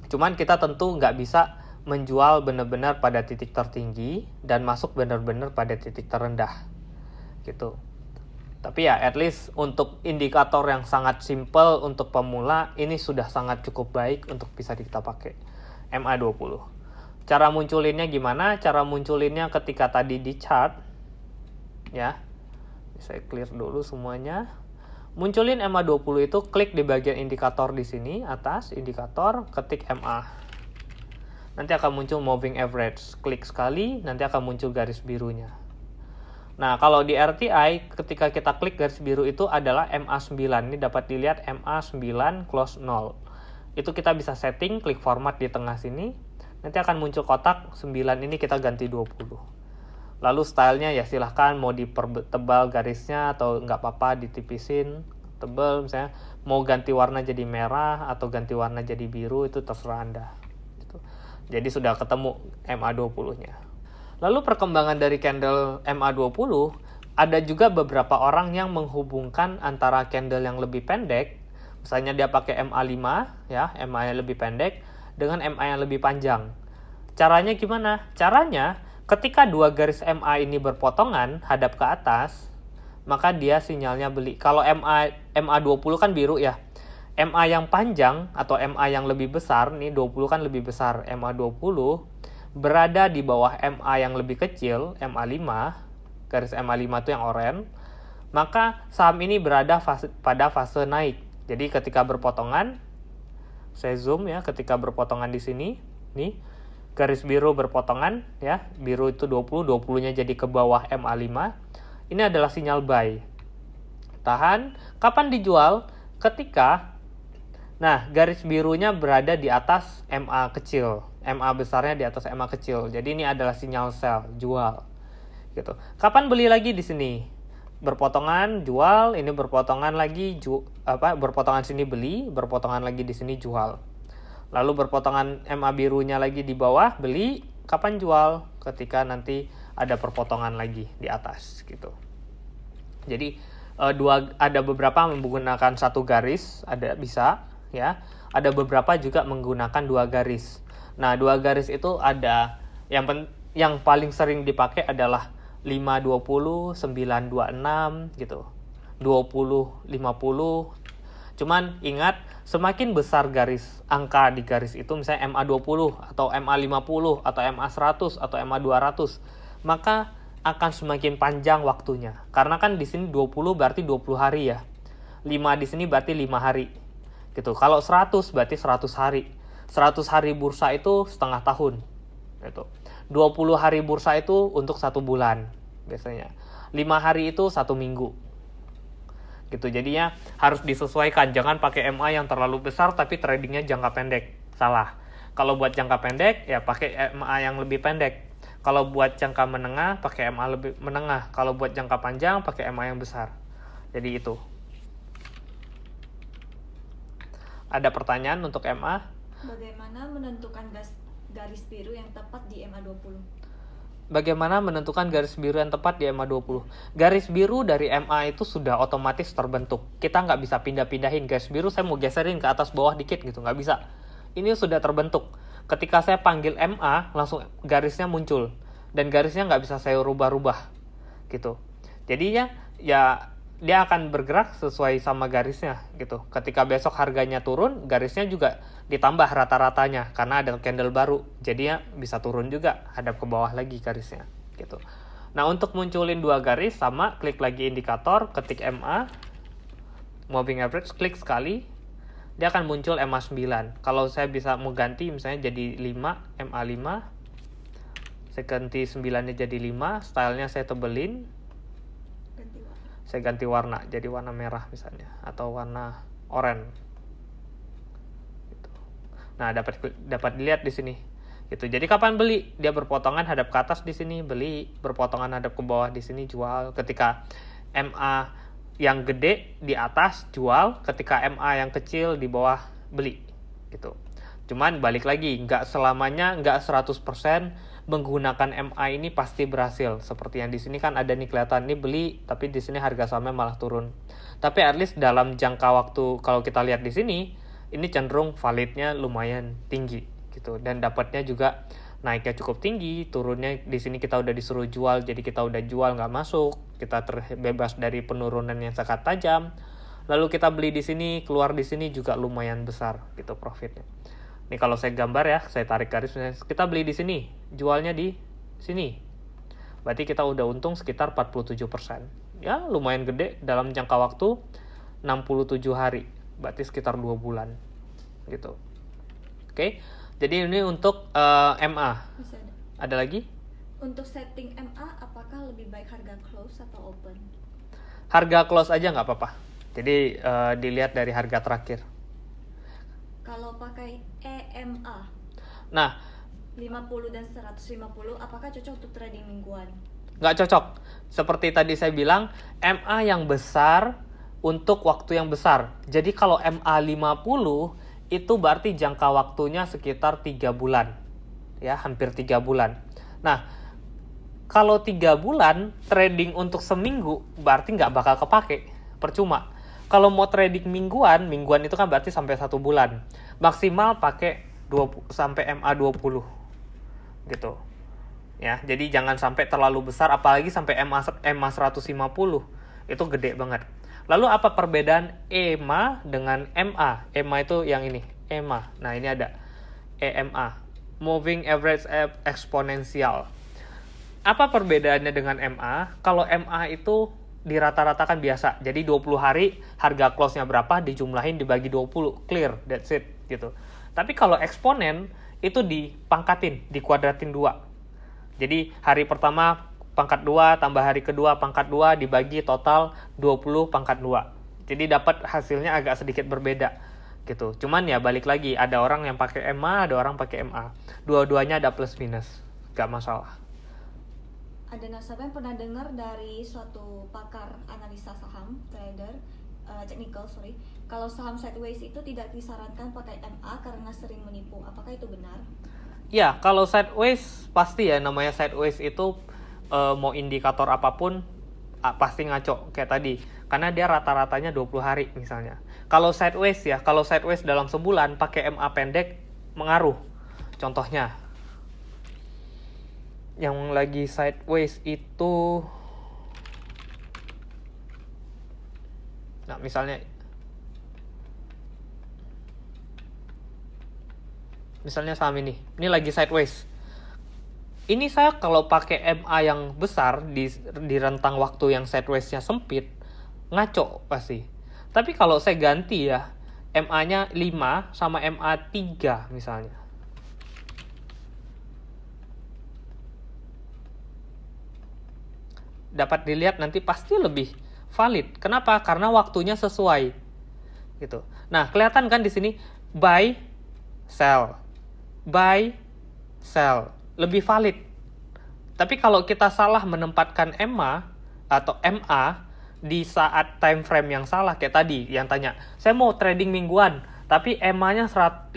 Cuman kita tentu nggak bisa menjual benar-benar pada titik tertinggi dan masuk benar-benar pada titik terendah gitu. Tapi ya at least untuk indikator yang sangat simple untuk pemula ini sudah sangat cukup baik untuk bisa kita pakai MA20. Cara munculinnya gimana? Cara munculinnya ketika tadi di chart ya. Saya clear dulu semuanya. Munculin MA20 itu klik di bagian indikator di sini atas indikator, ketik MA. Nanti akan muncul moving average. Klik sekali, nanti akan muncul garis birunya. Nah, kalau di RTI ketika kita klik garis biru itu adalah MA9. Ini dapat dilihat MA9 close 0. Itu kita bisa setting, klik format di tengah sini. Nanti akan muncul kotak 9 ini kita ganti 20. Lalu stylenya ya silahkan mau dipertebal garisnya atau nggak apa-apa ditipisin, tebal misalnya. Mau ganti warna jadi merah atau ganti warna jadi biru itu terserah Anda. Gitu. Jadi sudah ketemu MA20-nya. Lalu perkembangan dari candle MA20, ada juga beberapa orang yang menghubungkan antara candle yang lebih pendek, misalnya dia pakai MA5, ya, MA yang lebih pendek, dengan MA yang lebih panjang. Caranya gimana? Caranya, ketika dua garis MA ini berpotongan, hadap ke atas, maka dia sinyalnya beli. Kalau MA20 kan biru ya, MA yang panjang atau MA yang lebih besar, nih 20 kan lebih besar, MA20, berada di bawah MA yang lebih kecil, MA5, garis MA5 itu yang oranye, maka saham ini berada pada fase naik. Jadi ketika berpotongan, saya zoom ya, ketika berpotongan di sini, nih, garis biru berpotongan, ya, biru itu 20, 20-nya jadi ke bawah MA5, ini adalah sinyal buy. Tahan, kapan dijual? Ketika, nah, garis birunya berada di atas MA kecil. MA besarnya di atas MA kecil. Jadi ini adalah sinyal sell, jual. Gitu. Kapan beli lagi di sini? Berpotongan, jual, ini berpotongan lagi, berpotongan sini beli, berpotongan lagi di sini jual. Lalu berpotongan MA birunya lagi di bawah, beli, kapan jual? Ketika nanti ada perpotongan lagi di atas gitu. Jadi ada beberapa menggunakan satu garis, ada bisa ya. Ada beberapa juga menggunakan dua garis. Nah, dua garis itu ada yang paling sering dipakai adalah 5-20, 9-26 gitu. 20-50. Cuman ingat, semakin besar garis angka di garis itu, misalnya MA20 atau MA50 atau MA100 atau MA200, maka akan semakin panjang waktunya. Karena kan di sini 20 berarti 20 hari ya. 5 di sini berarti 5 hari. Gitu. Kalau 100 berarti 100 hari. 100 hari bursa itu setengah tahun. Gitu. 20 hari bursa itu untuk 1 bulan biasanya. 5 hari itu 1 minggu. Gitu. Jadinya harus disesuaikan. Jangan pakai MA yang terlalu besar tapi tradingnya jangka pendek. Salah. Kalau buat jangka pendek ya pakai MA yang lebih pendek. Kalau buat jangka menengah pakai MA lebih menengah. Kalau buat jangka panjang pakai MA yang besar. Jadi itu. Ada pertanyaan untuk MA? Bagaimana menentukan garis biru yang tepat di MA20? Bagaimana menentukan garis biru yang tepat di MA20? Garis biru dari MA itu sudah otomatis terbentuk. Kita nggak bisa pindah-pindahin. Garis biru saya mau geserin ke atas bawah dikit gitu. Nggak bisa. Ini sudah terbentuk. Ketika saya panggil MA, langsung garisnya muncul. Dan garisnya nggak bisa saya rubah-rubah. Gitu. Jadinya ya dia akan bergerak sesuai sama garisnya gitu. Ketika besok harganya turun, garisnya juga ditambah rata-ratanya karena ada candle baru. Jadinya bisa turun juga, hadap ke bawah lagi garisnya gitu. Nah, untuk munculin dua garis sama, klik lagi indikator, ketik MA, moving average, klik sekali, dia akan muncul MA9. Kalau saya bisa mau ganti misalnya jadi 5, MA5, saya ganti 9-nya jadi 5, stylenya saya tebelin, saya ganti warna jadi warna merah misalnya atau warna oranye gitu. Nah, dapat dilihat di sini gitu. Jadi kapan beli? Dia berpotongan hadap ke atas di sini beli, berpotongan hadap ke bawah di sini jual. Ketika MA yang gede di atas jual, ketika MA yang kecil di bawah beli gitu. Cuman balik lagi, nggak selamanya, nggak 100% menggunakan MA ini pasti berhasil. Seperti yang di sini kan ada nih kelihatan nih beli, tapi di sini harga sahamnya malah turun. Tapi at least dalam jangka waktu kalau kita lihat di sini, ini cenderung validnya lumayan tinggi gitu, dan dapatnya juga naiknya cukup tinggi, turunnya di sini kita udah disuruh jual, jadi kita udah jual nggak masuk, kita terbebas dari penurunan yang sangat tajam. Lalu kita beli di sini, keluar di sini juga lumayan besar gitu profitnya. Nih kalau saya gambar ya, saya tarik garis, kita beli di sini, jualnya di sini. Berarti kita udah untung sekitar 47%. Ya lumayan gede dalam jangka waktu 67 hari. Berarti sekitar 2 bulan. Gitu. Oke, jadi ini untuk MA. Ada lagi? Untuk setting MA, apakah lebih baik harga close atau open? Harga close aja nggak apa-apa. Jadi dilihat dari harga terakhir. Kalau pakai EMA, Nah, 50 dan 150, apakah cocok untuk trading mingguan? nggak cocok. Seperti tadi saya bilang, MA yang besar untuk waktu yang besar. Jadi kalau MA 50 itu berarti jangka waktunya sekitar 3 bulan. Ya, hampir 3 bulan. Nah, kalau 3 bulan trading untuk seminggu berarti nggak bakal kepake, percuma. Kalau mau trading mingguan itu kan berarti sampai 1 bulan. Maksimal pakai 20, sampai MA 20 gitu. Ya, jadi jangan sampai terlalu besar, apalagi sampai MA 150. Itu gede banget. Lalu apa perbedaan EMA dengan MA? EMA itu yang ini, EMA. Nah, ini ada EMA, Moving Average Exponential. Apa perbedaannya dengan MA? Kalau MA itu dirata-ratakan biasa. Jadi 20 hari harga close-nya berapa dijumlahin dibagi 20. Clear, that's it gitu. Tapi kalau eksponen itu dipangkatin, dikuadratin 2. Jadi hari pertama pangkat 2 tambah hari kedua pangkat 2 dibagi total 20 pangkat 2. Jadi dapat hasilnya agak sedikit berbeda gitu. Cuman ya balik lagi, ada orang yang pakai MA, ada orang pakai MA. Dua-duanya ada plus minus. Gak masalah. Ada nasabah yang pernah dengar dari suatu pakar analisa saham, trader, technical, kalau saham sideways itu tidak disarankan pakai MA karena sering menipu. Apakah itu benar? Ya, kalau sideways pasti ya, namanya sideways itu mau indikator apapun pasti ngaco kayak tadi. Karena dia rata-ratanya 20 hari misalnya. Kalau sideways dalam sebulan pakai MA pendek mengaruh. Contohnya yang lagi sideways itu, nah misalnya saham ini lagi sideways. Ini saya kalau pakai MA yang besar di rentang waktu yang sideways-nya sempit, ngaco pasti. Tapi kalau saya ganti ya, MA-nya 5 sama MA 3 misalnya. Dapat dilihat nanti pasti lebih valid. Kenapa? Karena waktunya sesuai. Gitu. Nah, kelihatan kan di sini buy, sell. Buy, sell. Lebih valid. Tapi kalau kita salah menempatkan MA atau MA di saat time frame yang salah kayak tadi yang tanya, saya mau trading mingguan, tapi MA-nya 50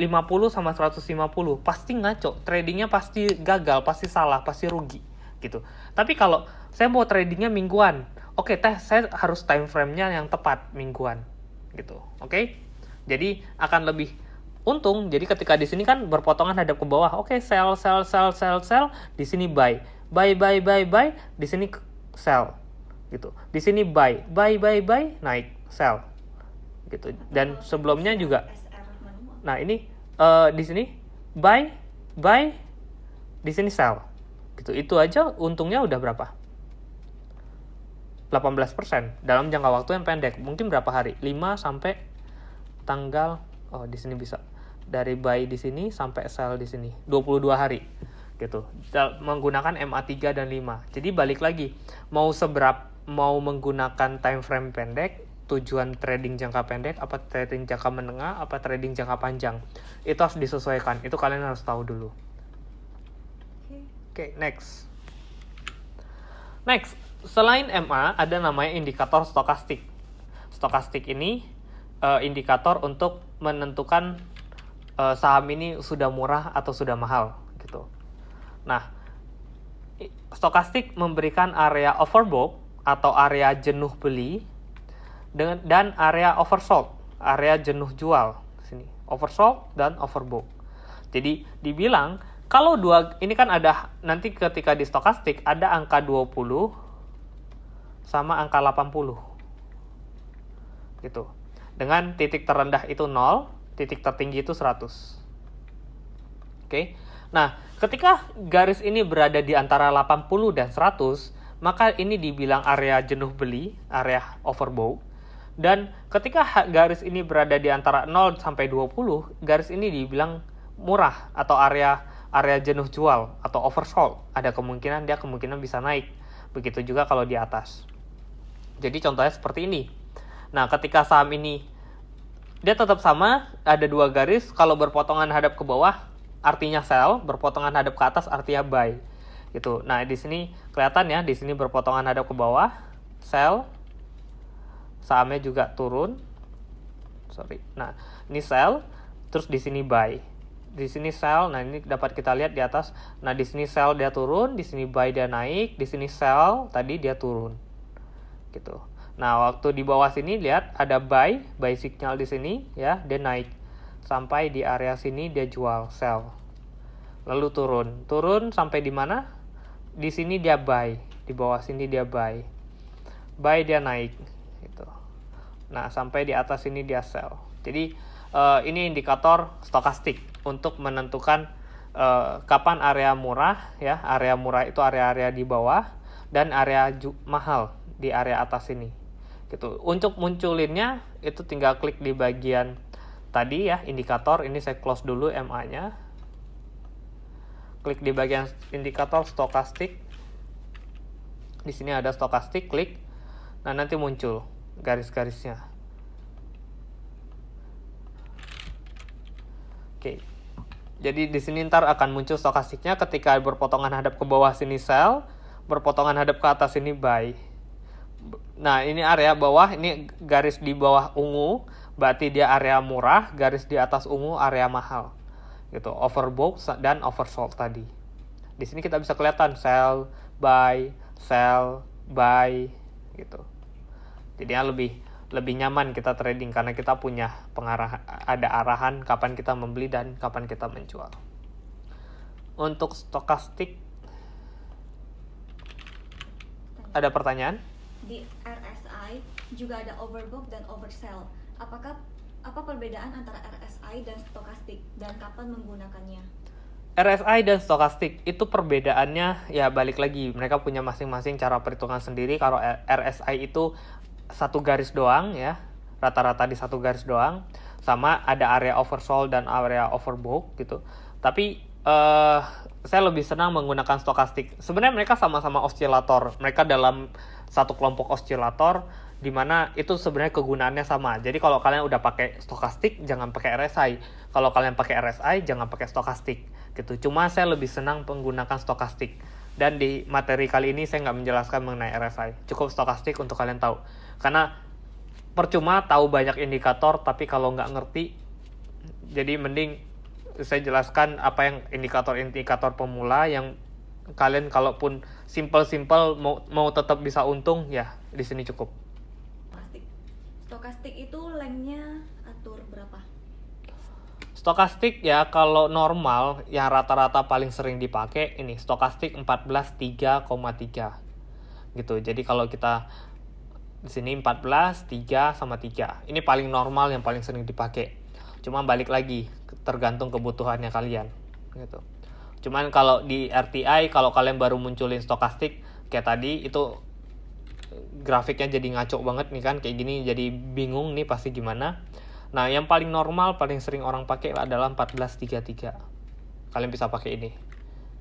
sama 150, pasti ngaco. Tradingnya pasti gagal, pasti salah, pasti rugi gitu. Tapi kalau saya mau tradingnya mingguan, oke, saya harus time frame-nya yang tepat mingguan gitu. Oke? Jadi akan lebih untung. Jadi ketika di sini kan berpotongan hadap ke bawah. Oke, sell. Di sini buy. Buy. Di sini sell. Gitu. Di sini buy, naik, sell. Gitu. Dan sebelumnya juga. Nah, ini di sini buy, di sini sell. Gitu. Itu aja untungnya udah berapa? 18% dalam jangka waktu yang pendek. Mungkin berapa hari? 5 sampai tanggal, di sini bisa. Dari buy di sini sampai sell di sini. 22 hari. Gitu. Menggunakan MA3 dan 5. Jadi balik lagi, mau menggunakan time frame pendek, tujuan trading jangka pendek, apa trading jangka menengah, apa trading jangka panjang. Itu harus disesuaikan. Itu kalian harus tahu dulu. Oke, next. Selain MA, ada namanya indikator stokastik. Stokastik ini indikator untuk menentukan saham ini sudah murah atau sudah mahal gitu. Nah, stokastik memberikan area overbought atau area jenuh beli dan area oversold, area jenuh jual. Sini, oversold dan overbought. Jadi dibilang kalau ini kan ada nanti ketika di stokastik ada angka 20 sama angka 80. Gitu. Dengan titik terendah itu 0, titik tertinggi itu 100. Oke. Nah, ketika garis ini berada di antara 80 dan 100, maka ini dibilang area jenuh beli, area overbought. Dan ketika garis ini berada di antara 0 sampai 20, garis ini dibilang murah atau area area jenuh jual atau oversold, ada kemungkinan bisa naik. Begitu juga kalau di atas. Jadi contohnya seperti ini. Nah, ketika saham ini dia tetap sama, ada 2 garis, kalau berpotongan hadap ke bawah artinya sell, berpotongan hadap ke atas artinya buy. Gitu. Nah, di sini kelihatan ya, di sini berpotongan hadap ke bawah, sell. Sahamnya juga turun. Nah, ini sell, terus di sini buy. Di sini sell, nah ini dapat kita lihat di atas. Nah, di sini sell dia turun, di sini buy dia naik, di sini sell tadi dia turun. Gitu. Nah, waktu di bawah sini lihat ada buy signal di sini ya, dia naik. Sampai di area sini dia jual, sell. Lalu turun sampai di mana? Di sini dia buy, di bawah sini dia buy dia naik gitu. Nah, sampai di atas sini dia sell. Jadi ini indikator stokastik untuk menentukan kapan area murah ya. Area murah itu area-area di bawah dan area mahal di area atas ini gitu. Untuk munculinnya itu tinggal klik di bagian tadi ya, indikator. Ini saya close dulu MA-nya. Klik di bagian indikator stokastik. Di sini ada stokastik, klik. Nah, nanti muncul garis-garisnya. Oke. Jadi di sini ntar akan muncul stokastiknya ketika berpotongan hadap ke bawah sini sell, berpotongan hadap ke atas ini buy. Nah, ini area bawah, ini garis di bawah ungu, berarti dia area murah, garis di atas ungu area mahal. Gitu, overbought dan oversold tadi. Di sini kita bisa kelihatan sell, buy gitu. Jadinya lebih nyaman kita trading karena kita punya ada arahan kapan kita membeli dan kapan kita menjual. Untuk stokastik ada pertanyaan? Di RSI juga ada overbought dan oversell. Apa perbedaan antara RSI dan stokastik dan kapan menggunakannya? RSI dan stokastik itu perbedaannya ya balik lagi, mereka punya masing-masing cara perhitungan sendiri. Kalau RSI itu satu garis doang ya, rata-rata di satu garis doang, sama ada area oversold dan area overbought gitu. Tapi saya lebih senang menggunakan stokastik. Sebenarnya mereka sama-sama osilator, mereka dalam satu kelompok osilator, di mana itu sebenarnya kegunaannya sama. Jadi kalau kalian udah pakai stokastik, jangan pakai RSI. Kalau kalian pakai RSI, jangan pakai stokastik. Gitu. Cuma saya lebih senang menggunakan stokastik. Dan di materi kali ini saya nggak menjelaskan mengenai RSI. Cukup stokastik untuk kalian tahu. Karena percuma tahu banyak indikator, tapi kalau nggak ngerti, jadi mending saya jelaskan apa yang indikator-indikator pemula yang kalian kalaupun simple mau tetap bisa untung ya di sini cukup. Stokastik itu lengthnya atur berapa? Stokastik ya kalau normal yang rata-rata paling sering dipakai ini stokastik 14.3,3 gitu. Jadi kalau kita di sini 14, 3 sama 3. Ini paling normal yang paling sering dipakai. Cuma balik lagi tergantung kebutuhannya kalian gitu. Cuman kalau di RTI kalau kalian baru munculin stokastik kayak tadi itu grafiknya jadi ngaco banget nih kan, kayak gini jadi bingung nih pasti gimana. Nah, yang paling normal paling sering orang pakai adalah 1433. Kalian bisa pakai ini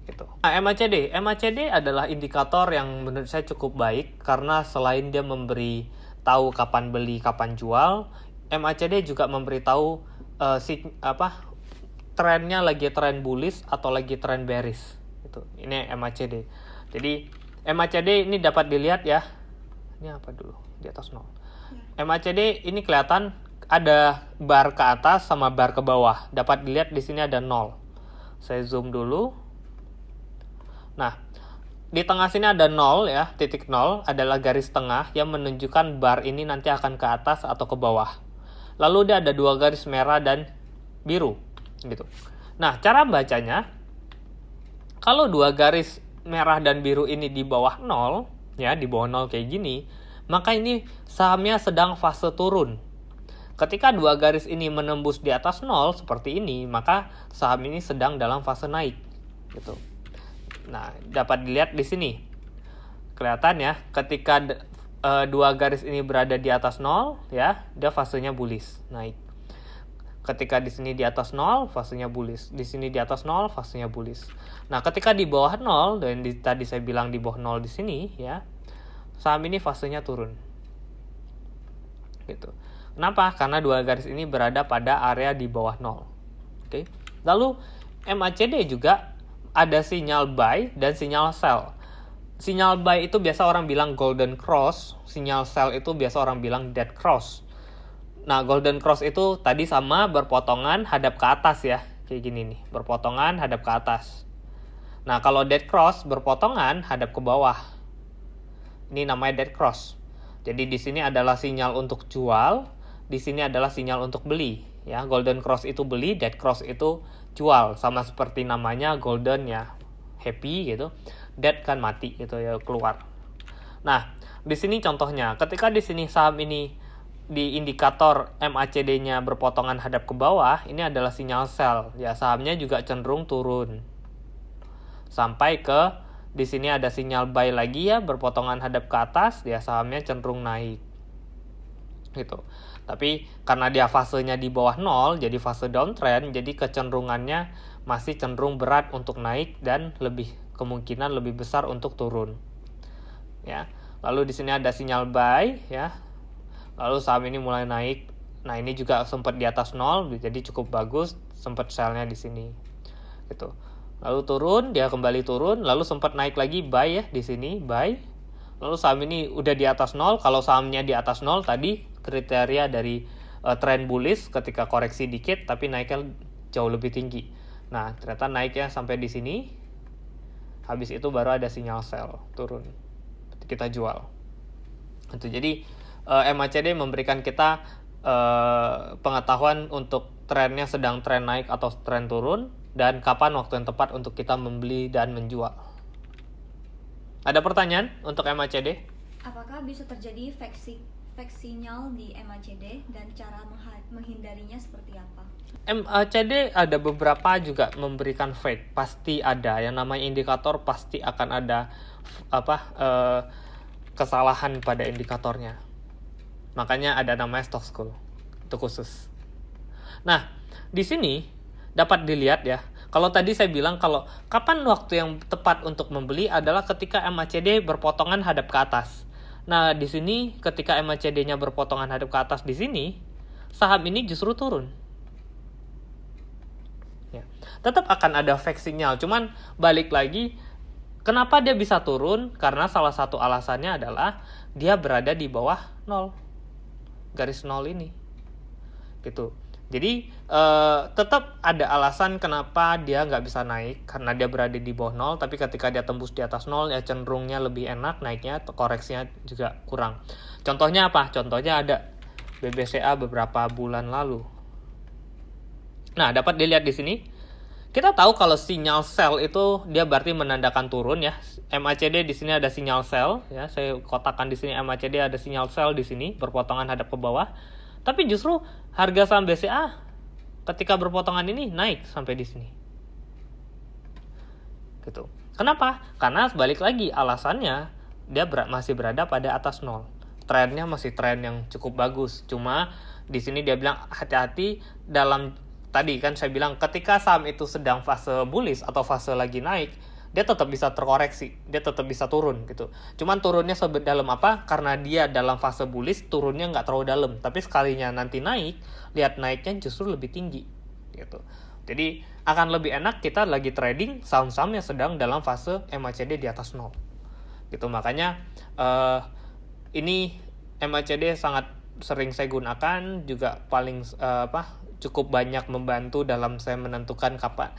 gitu. Nah, MACD adalah indikator yang menurut saya cukup baik karena selain dia memberi tahu kapan beli, kapan jual, MACD juga memberitahu trennya lagi tren bullish atau lagi tren bearish gitu. Ini MACD. Jadi MACD ini dapat dilihat ya. Ini apa dulu? Di atas 0. MACD ini kelihatan ada bar ke atas sama bar ke bawah. Dapat dilihat di sini ada 0. Saya zoom dulu. Nah, di tengah sini ada 0 ya, titik 0 adalah garis tengah yang menunjukkan bar ini nanti akan ke atas atau ke bawah. Lalu dia ada 2 garis merah dan biru gitu. Nah, cara bacanya kalau 2 garis merah dan biru ini di bawah 0 ya, di bawah 0 kayak gini, maka ini sahamnya sedang fase turun. Ketika 2 garis ini menembus di atas 0 seperti ini, maka saham ini sedang dalam fase naik gitu. Nah, dapat dilihat di sini. Kelihatan ya, ketika 2 garis ini berada di atas 0 ya, dia fasenya bullish, naik. Ketika di sini di atas 0, fasenya bullish. Di sini di atas 0, fasenya bullish. Nah, ketika di bawah 0, dan tadi saya bilang di bawah 0 di sini, ya, saham ini fasenya turun. Gitu. Kenapa? Karena dua garis ini berada pada area di bawah 0. Oke. Lalu MACD juga ada sinyal buy dan sinyal sell. Sinyal buy itu biasa orang bilang golden cross, sinyal sell itu biasa orang bilang dead cross. Nah, golden cross itu tadi sama berpotongan hadap ke atas ya. Kayak gini nih, berpotongan hadap ke atas. Nah, kalau dead cross berpotongan hadap ke bawah. Ini namanya dead cross. Jadi di sini adalah sinyal untuk jual, di sini adalah sinyal untuk beli. Ya, golden cross itu beli, dead cross itu jual. Sama seperti namanya golden ya, happy gitu. Dead kan mati gitu ya, keluar. Nah, di sini contohnya, ketika di sini saham ini di indikator MACD-nya berpotongan hadap ke bawah, ini adalah sinyal sell. Ya, sahamnya juga cenderung turun. Sampai ke di sini ada sinyal buy lagi ya, berpotongan hadap ke atas, ya sahamnya cenderung naik. Gitu. Tapi karena dia fasenya di bawah 0, jadi fase downtrend, jadi kecenderungannya masih cenderung berat untuk naik dan kemungkinan lebih besar untuk turun. Ya. Lalu di sini ada sinyal buy ya. Lalu saham ini mulai naik. Nah, ini juga sempat di atas 0, jadi cukup bagus, sempat sell-nya di sini. Gitu. Lalu turun, dia kembali turun, lalu sempat naik lagi buy ya di sini, buy. Lalu saham ini udah di atas 0, kalau sahamnya di atas 0 tadi kriteria dari trend bullish ketika koreksi dikit tapi naiknya jauh lebih tinggi. Nah, ternyata naiknya sampai di sini. Habis itu baru ada sinyal sell, turun. Kita jual. Itu jadi MACD memberikan kita pengetahuan untuk trennya sedang tren naik atau tren turun dan kapan waktu yang tepat untuk kita membeli dan menjual. Ada pertanyaan untuk MACD? Apakah bisa terjadi fake sinyal di MACD dan cara menghindarinya seperti apa? MACD ada beberapa juga memberikan fake, pasti ada. Yang namanya indikator pasti akan ada kesalahan pada indikatornya. Makanya ada namanya stock school. Itu khusus. Nah, di sini dapat dilihat ya. Kalau tadi saya bilang kalau kapan waktu yang tepat untuk membeli adalah ketika MACD berpotongan hadap ke atas. Nah, di sini ketika MACD-nya berpotongan hadap ke atas di sini, saham ini justru turun. Ya. Tetap akan ada fake sinyal, cuman balik lagi kenapa dia bisa turun? Karena salah satu alasannya adalah dia berada di bawah 0. Garis 0 ini. Gitu. Jadi tetap ada alasan kenapa dia nggak bisa naik karena dia berada di bawah 0, tapi ketika dia tembus di atas 0 ya cenderungnya lebih enak naiknya, koreksinya juga kurang. Contohnya apa? Contohnya ada BBCA beberapa bulan lalu. Nah, dapat dilihat di sini. Kita tahu kalau sinyal sell itu dia berarti menandakan turun ya. MACD di sini ada sinyal sell ya. Saya kotakkan di sini MACD ada sinyal sell di sini berpotongan hadap ke bawah. Tapi justru harga saham BCA ketika berpotongan ini naik sampai di sini. Gitu. Kenapa? Karena balik lagi alasannya dia masih berada pada atas 0. Trennya masih tren yang cukup bagus. Cuma di sini dia bilang hati-hati dalam tadi kan saya bilang ketika saham itu sedang fase bullish atau fase lagi naik, dia tetap bisa terkoreksi, dia tetap bisa turun gitu. Cuman turunnya sedalam apa? Karena dia dalam fase bullish, turunnya nggak terlalu dalam. Tapi sekalinya nanti naik, lihat naiknya justru lebih tinggi gitu. Jadi akan lebih enak kita lagi trading saham-saham yang sedang dalam fase MACD di atas 0. Gitu, makanya ini MACD sangat sering saya gunakan, juga paling cukup banyak membantu dalam saya menentukan kapan,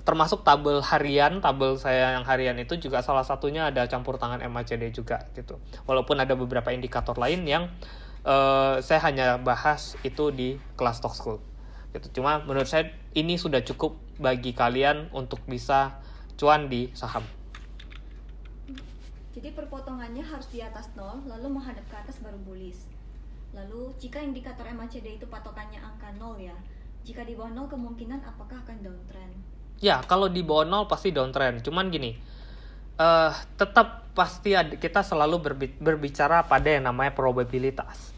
termasuk tabel saya yang harian itu juga salah satunya ada campur tangan MACD juga gitu. Walaupun ada beberapa indikator lain yang saya hanya bahas itu di kelas Stock School gitu. Cuma menurut saya ini sudah cukup bagi kalian untuk bisa cuan di saham. Jadi perpotongannya harus di atas 0 lalu menghadap ke atas baru bullish. Lalu jika indikator MACD itu patokannya angka 0 ya, jika di bawah 0 kemungkinan apakah akan downtrend? Ya, kalau di bawah 0 pasti downtrend. Cuman gini, tetap pasti kita selalu berbicara pada yang namanya probabilitas.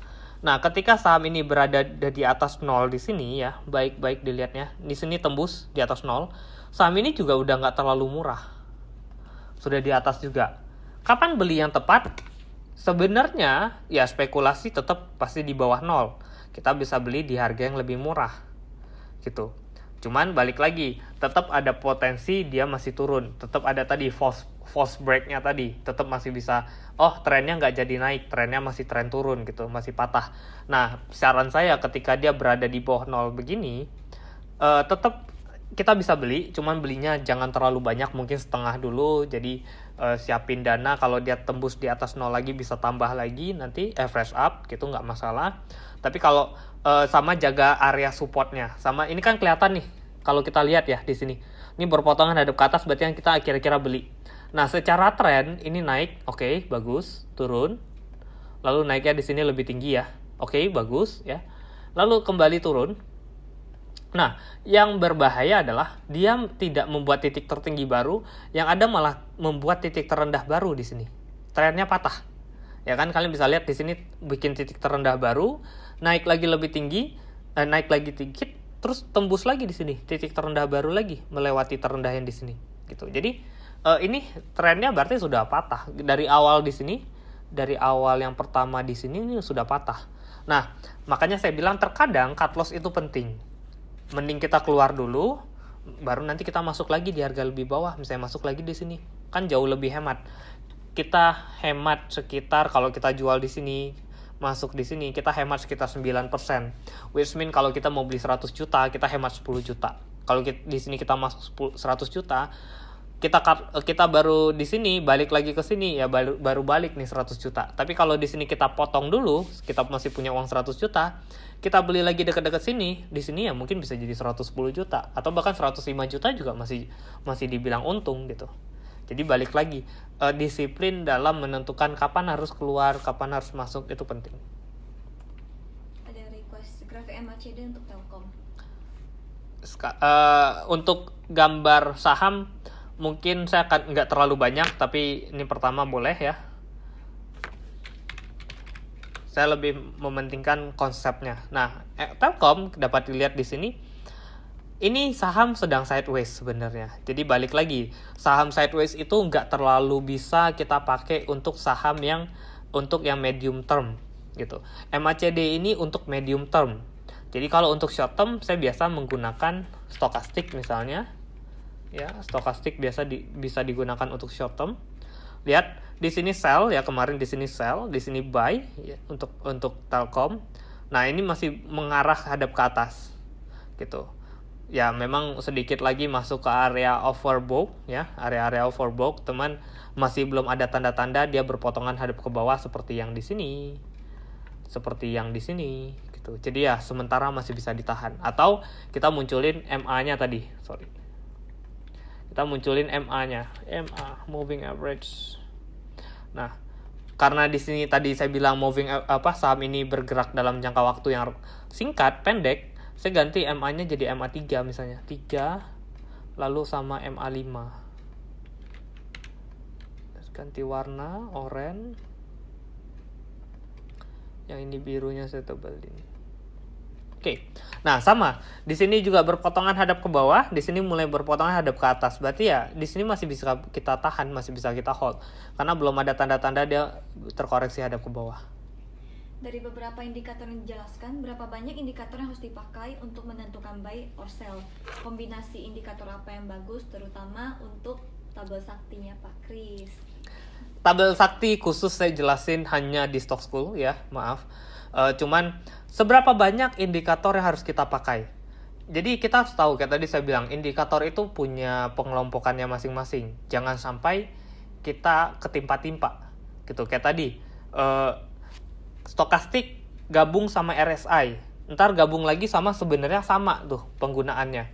Nah, ketika saham ini berada di atas 0 di sini ya, baik-baik dilihatnya. Di sini tembus di atas 0. Saham ini juga udah nggak terlalu murah. Sudah di atas juga. Kapan beli yang tepat? Sebenarnya ya spekulasi tetap pasti di bawah 0. Kita bisa beli di harga yang lebih murah. Gitu. Cuman balik lagi, tetap ada potensi dia masih turun. Tetap ada tadi false break-nya tadi. Tetap masih bisa, trennya nggak jadi naik, trennya masih tren turun gitu, masih patah. Nah, saran saya ketika dia berada di bawah 0 begini, tetap kita bisa beli, cuman belinya jangan terlalu banyak, mungkin setengah dulu. Jadi siapin dana, kalau dia tembus di atas 0 lagi bisa tambah lagi nanti fresh up gitu, nggak masalah. Tapi kalau sama jaga area supportnya. Sama ini kan kelihatan nih kalau kita lihat ya di sini. Ini berpotongan hadap ke atas, berarti yang kita kira-kira beli. Nah, secara tren ini naik, oke, bagus, turun. Lalu naiknya di sini lebih tinggi ya. Oke, bagus ya. Lalu kembali turun. Nah, yang berbahaya adalah dia tidak membuat titik tertinggi baru, yang ada malah membuat titik terendah baru di sini. Trennya patah. Ya kan, kalian bisa lihat di sini bikin titik terendah baru, naik lagi lebih tinggi, naik lagi dikit, terus tembus lagi di sini, titik terendah baru lagi, melewati terendah yang di sini. Gitu. Jadi ini trennya berarti sudah patah dari awal di sini, dari awal yang pertama di sini ini sudah patah. Nah, makanya saya bilang terkadang cut loss itu penting. Mending kita keluar dulu, baru nanti kita masuk lagi di harga lebih bawah, misalnya masuk lagi di sini, kan jauh lebih hemat. Kita hemat sekitar, kalau kita jual di sini, masuk di sini, kita hemat sekitar 9%. Which mean kalau kita mau beli 100 juta, kita hemat 10 juta. Kalau di sini kita masuk 100 juta, kita baru di sini balik lagi ke sini ya, baru balik nih 100 juta. Tapi kalau di sini kita potong dulu, kita masih punya uang 100 juta, kita beli lagi dekat-dekat sini, di sini ya mungkin bisa jadi 110 juta atau bahkan 105 juta juga masih dibilang untung gitu. Jadi balik lagi, disiplin dalam menentukan kapan harus keluar, kapan harus masuk, itu penting. Ada request grafik MACD untuk Telkom. Untuk gambar saham mungkin saya akan nggak terlalu banyak, tapi ini pertama boleh ya. Saya lebih mementingkan konsepnya. Nah, Telkom dapat dilihat di sini. Ini saham sedang sideways sebenarnya. Jadi balik lagi, saham sideways itu nggak terlalu bisa kita pakai untuk saham yang medium term gitu. MACD ini untuk medium term. Jadi kalau untuk short term saya biasa menggunakan stokastik misalnya. Ya, stokastik bisa digunakan untuk short term. Lihat di sini sell ya, kemarin di sini sell, di sini buy ya, untuk Telkom. Nah, ini masih mengarah hadap ke atas. Gitu. Ya, memang sedikit lagi masuk ke area overbought ya, area overbought, teman, masih belum ada tanda-tanda dia berpotongan hadap ke bawah seperti yang di sini. Seperti yang di sini gitu. Jadi ya sementara masih bisa ditahan, atau kita munculin MA-nya tadi. Kita munculin MA-nya. MA, moving average. Nah, karena di sini tadi saya bilang saham ini bergerak dalam jangka waktu yang singkat, pendek, saya ganti MA-nya jadi MA3 misalnya. 3 lalu sama MA5. Ganti warna, oranye. Yang ini birunya saya tebelin. Oke. Nah, sama. Di sini juga berpotongan hadap ke bawah, di sini mulai berpotongan hadap ke atas. Berarti ya di sini masih bisa kita tahan, masih bisa kita hold. Karena belum ada tanda-tanda dia terkoreksi hadap ke bawah. Dari beberapa indikator yang dijelaskan, berapa banyak indikator yang harus dipakai untuk menentukan buy or sell? Kombinasi indikator apa yang bagus, terutama untuk tabel saktinya Pak Kris? Tabel sakti khusus saya jelasin hanya di Stock School ya, maaf. Cuman seberapa banyak indikator yang harus kita pakai. Jadi kita harus tahu, kayak tadi saya bilang, indikator itu punya pengelompokannya masing-masing. Jangan sampai kita ketimpa-timpa gitu. Kayak tadi, stokastik gabung sama RSI, ntar gabung lagi sebenarnya sama tuh penggunaannya.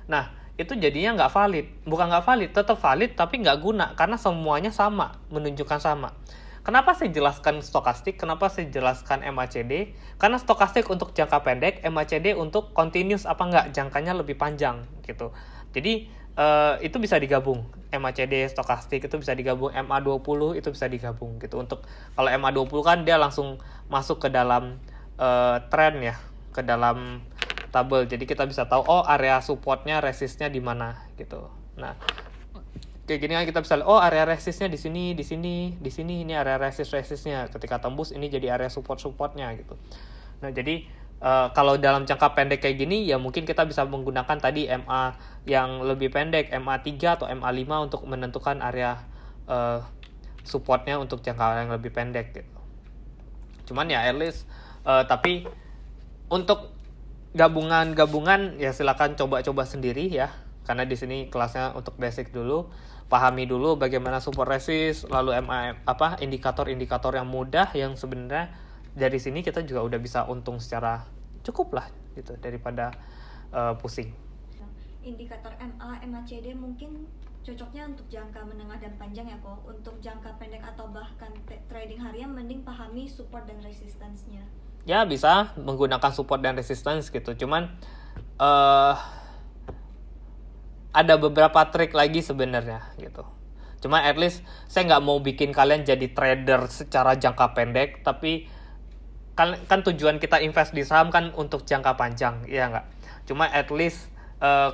Nah, itu jadinya nggak valid. Bukan nggak valid, tetap valid tapi nggak guna karena semuanya sama, menunjukkan sama. Kenapa saya jelaskan stokastik? Kenapa saya jelaskan MACD? Karena stokastik untuk jangka pendek, MACD untuk continuous apa nggak, jangkanya lebih panjang gitu. Jadi itu bisa digabung. MACD, stokastik itu bisa digabung, MA20 itu bisa digabung gitu. Untuk kalau MA20 kan dia langsung masuk ke dalam trend ya ke dalam tabel. Jadi kita bisa tahu area supportnya, resistnya di mana gitu. Nah, kayak gini kan kita bisa lihat area resistnya di sini, ini area resistnya. Ketika tembus ini jadi area supportnya gitu. Nah, jadi kalau dalam jangka pendek kayak gini ya mungkin kita bisa menggunakan tadi MA yang lebih pendek, MA3 atau MA5 untuk menentukan area supportnya untuk jangka yang lebih pendek gitu. Cuman ya at least tapi untuk gabungan ya silakan coba-coba sendiri ya, karena di sini kelasnya untuk basic dulu, pahami dulu bagaimana support resist, lalu indikator-indikator yang mudah yang sebenarnya dari sini kita juga udah bisa untung secara cukup lah gitu daripada pusing. Indikator MA, MACD mungkin cocoknya untuk jangka menengah dan panjang ya kok. Untuk jangka pendek atau bahkan trading harian mending pahami support dan resistance-nya. Ya bisa menggunakan support dan resistance gitu. Cuman ada beberapa trik lagi sebenarnya gitu. Cuma at least saya nggak mau bikin kalian jadi trader secara jangka pendek, tapi kan tujuan kita invest di saham kan untuk jangka panjang, ya nggak? Cuma at least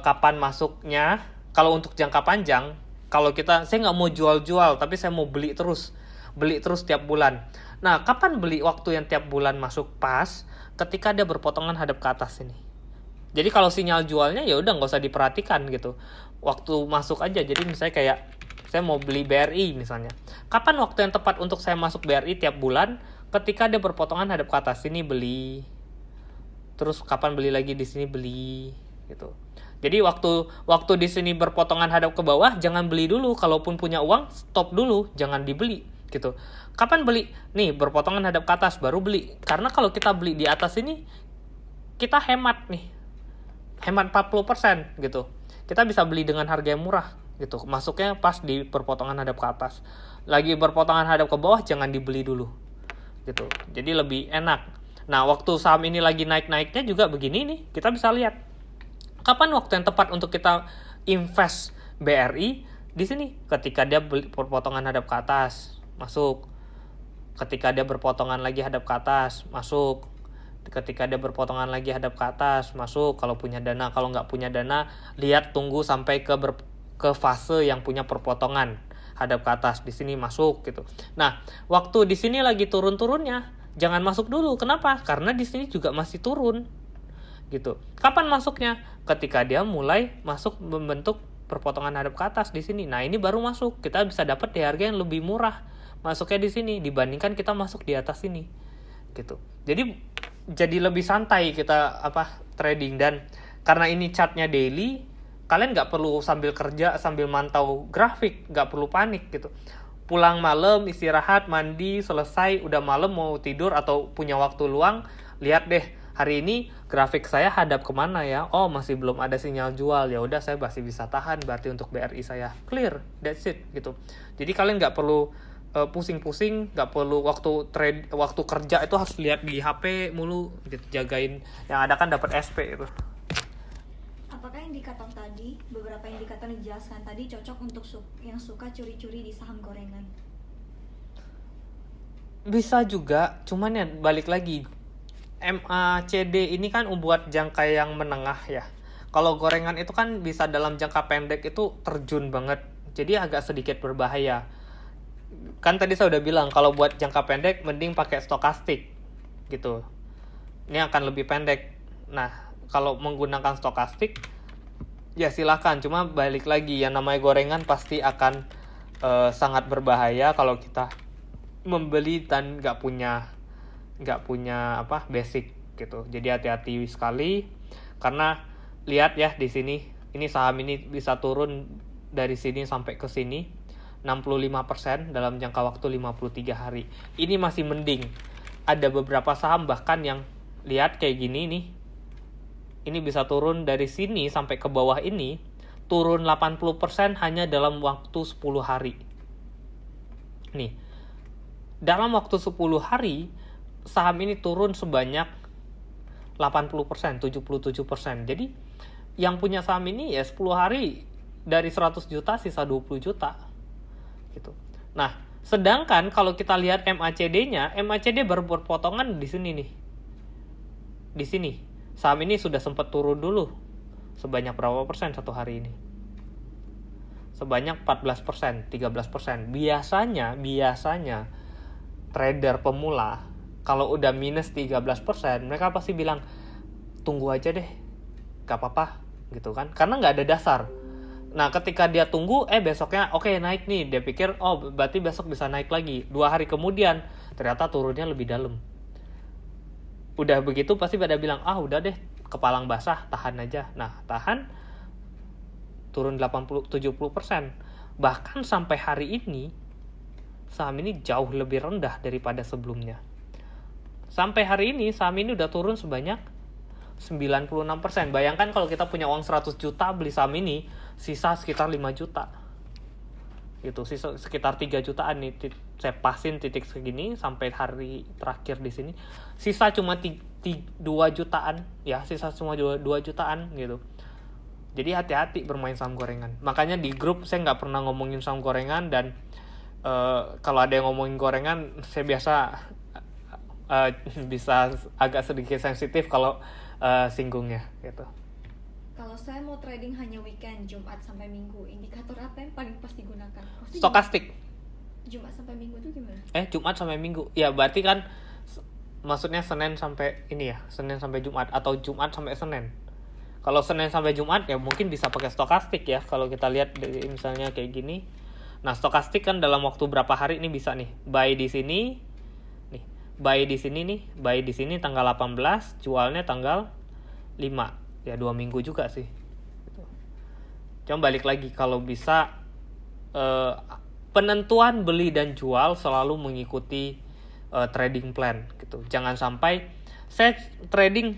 kapan masuknya. Kalau untuk jangka panjang, saya nggak mau jual-jual, tapi saya mau beli terus tiap bulan. Nah, kapan beli? Waktu yang tiap bulan masuk pas ketika dia berpotongan hadap ke atas ini. Jadi kalau sinyal jualnya ya udah nggak usah diperhatikan gitu. Waktu masuk aja. Jadi misalnya kayak saya mau beli BRI misalnya. Kapan waktu yang tepat untuk saya masuk BRI tiap bulan? Ketika dia berpotongan hadap ke atas sini beli. Terus kapan beli lagi di sini beli gitu. Jadi waktu di sini berpotongan hadap ke bawah jangan beli dulu. Kalaupun punya uang stop dulu, jangan dibeli gitu. Kapan beli? Nih berpotongan hadap ke atas baru beli. Karena kalau kita beli di atas ini kita hemat nih. Hemat 40% gitu. Kita bisa beli dengan harga yang murah gitu. Masuknya pas di berpotongan hadap ke atas. Lagi berpotongan hadap ke bawah jangan dibeli dulu. Gitu. Jadi lebih enak. Nah, waktu saham ini lagi naik-naiknya juga begini nih. Kita bisa lihat kapan waktu yang tepat untuk kita invest BRI di sini. Ketika dia berpotongan hadap ke atas, masuk. Ketika dia berpotongan lagi hadap ke atas, masuk. Ketika dia berpotongan lagi hadap ke atas, masuk. Kalau punya dana, kalau nggak punya dana, lihat tunggu sampai ke fase yang punya perpotongan hadap ke atas. Di sini masuk gitu. Nah, waktu di sini lagi turun-turunnya, jangan masuk dulu. Kenapa? Karena di sini juga masih turun. Gitu. Kapan masuknya? Ketika dia mulai masuk membentuk perpotongan hadap ke atas di sini. Nah, ini baru masuk. Kita bisa dapat di harga yang lebih murah. Masuknya di sini dibandingkan kita masuk di atas sini. Gitu. Jadi lebih santai kita trading, dan karena ini chartnya daily, kalian nggak perlu sambil kerja sambil mantau grafik, nggak perlu panik gitu. Pulang malam istirahat, mandi, selesai udah malam mau tidur atau punya waktu luang, lihat deh hari ini grafik saya hadap kemana ya? Oh masih belum ada sinyal jual, ya udah saya masih bisa tahan, berarti untuk BRI saya clear, that's it gitu. Jadi kalian nggak perlu pusing-pusing, nggak perlu waktu kerja itu harus lihat di HP mulu gitu, jagain yang ada kan dapat SP itu. Apakah indikator tadi, beberapa indikator yang dijelaskan tadi cocok untuk yang suka curi-curi di saham gorengan? Bisa juga, cuman ya balik lagi, MACD ini kan buat jangka yang menengah ya. Kalau gorengan itu kan bisa dalam jangka pendek itu terjun banget, jadi agak sedikit berbahaya. Kan tadi saya udah bilang kalau buat jangka pendek mending pakai stokastik gitu. Ini akan lebih pendek. Nah, kalau menggunakan stokastik ya silakan, cuma balik lagi yang namanya gorengan pasti akan sangat berbahaya kalau kita membeli dan nggak punya basic gitu. Jadi hati-hati sekali, karena lihat ya di sini, ini saham ini bisa turun dari sini sampai ke sini 65% dalam jangka waktu 53 hari. Ini masih mending. Ada beberapa saham bahkan yang lihat kayak gini nih. Ini bisa turun dari sini sampai ke bawah ini, turun 80% hanya dalam waktu 10 hari. Nih. Dalam waktu 10 hari, saham ini turun sebanyak 80%, 77%. Jadi, yang punya saham ini ya 10 hari dari 100 juta sisa 20 juta. Gitu. Nah, sedangkan kalau kita lihat MACD-nya, MACD baru berpotongan di sini nih. di sini. Saham ini sudah sempat turun dulu. Sebanyak berapa persen satu hari ini? Sebanyak 14%, 13%. Biasanya trader pemula kalau udah minus 13%, mereka pasti bilang tunggu aja deh, gak apa-apa gitu kan, karena nggak ada dasar. Nah ketika dia tunggu, besoknya oke, naik nih, dia pikir berarti besok bisa naik lagi. 2 hari kemudian ternyata turunnya lebih dalam. Udah begitu pasti pada bilang udah deh, kepalang basah, tahan aja. Nah tahan, turun 80-70%. Bahkan sampai hari ini saham ini jauh lebih rendah daripada sebelumnya. Sampai hari ini saham ini udah turun sebanyak 96%. Bayangkan kalau kita punya uang 100 juta beli saham ini, sisa sekitar 5 juta. Gitu, sisa sekitar 3 jutaan nih. Saya pasin titik segini sampai hari terakhir di sini. Sisa cuma 2 jutaan, ya, sisa cuma 2 jutaan gitu. Jadi hati-hati bermain saham gorengan. Makanya di grup saya nggak pernah ngomongin saham gorengan, dan kalau ada yang ngomongin gorengan, saya biasa bisa agak sedikit sensitif kalau singgungnya gitu. Kalau saya mau trading hanya weekend, Jumat sampai Minggu, indikator apa yang paling pas digunakan? Stokastik. Jumat sampai Minggu itu gimana? Jumat sampai Minggu. Ya berarti kan maksudnya Senin sampai ini ya, Senin sampai Jumat atau Jumat sampai Senin. Kalau Senin sampai Jumat ya mungkin bisa pakai stokastik ya. Kalau kita lihat dari misalnya kayak gini. Nah, stokastik kan dalam waktu berapa hari ini bisa nih. Buy di sini. Nih, buy di sini nih. Buy di sini tanggal 18, jualnya tanggal 5. Ya 2 minggu juga sih. Cuma balik lagi, kalau bisa penentuan beli dan jual selalu mengikuti trading plan gitu. Jangan sampai saya trading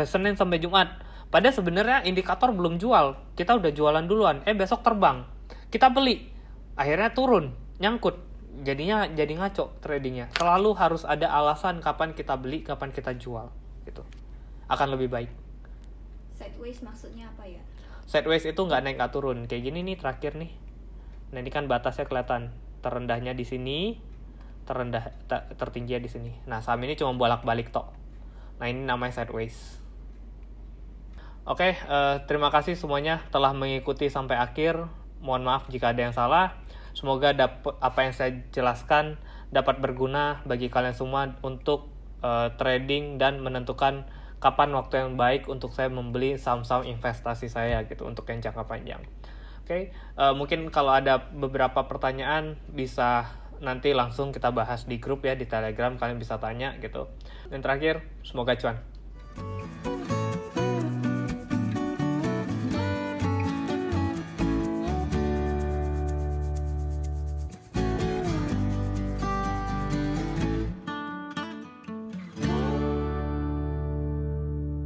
Senin sampai Jumat, padahal sebenarnya indikator belum jual, kita udah jualan duluan, besok terbang, kita beli, akhirnya turun, nyangkut, jadinya jadi ngaco tradingnya. Selalu harus ada alasan kapan kita beli, kapan kita jual, gitu, akan lebih baik. Sideways maksudnya apa ya? Sideways itu nggak naik nggak turun, kayak gini nih terakhir nih. Nah ini kan batasnya kelihatan, terendahnya di sini, tertingginya di sini. Nah saham ini cuma bolak-balik tok. Nah ini namanya sideways. Oke, terima kasih semuanya telah mengikuti sampai akhir. Mohon maaf jika ada yang salah. Semoga apa yang saya jelaskan dapat berguna bagi kalian semua untuk trading dan menentukan kapan waktu yang baik untuk saya membeli saham-saham investasi saya gitu, untuk yang jangka panjang. Oke, mungkin kalau ada beberapa pertanyaan bisa nanti langsung kita bahas di grup ya, di Telegram, kalian bisa tanya gitu. Dan terakhir, semoga cuan.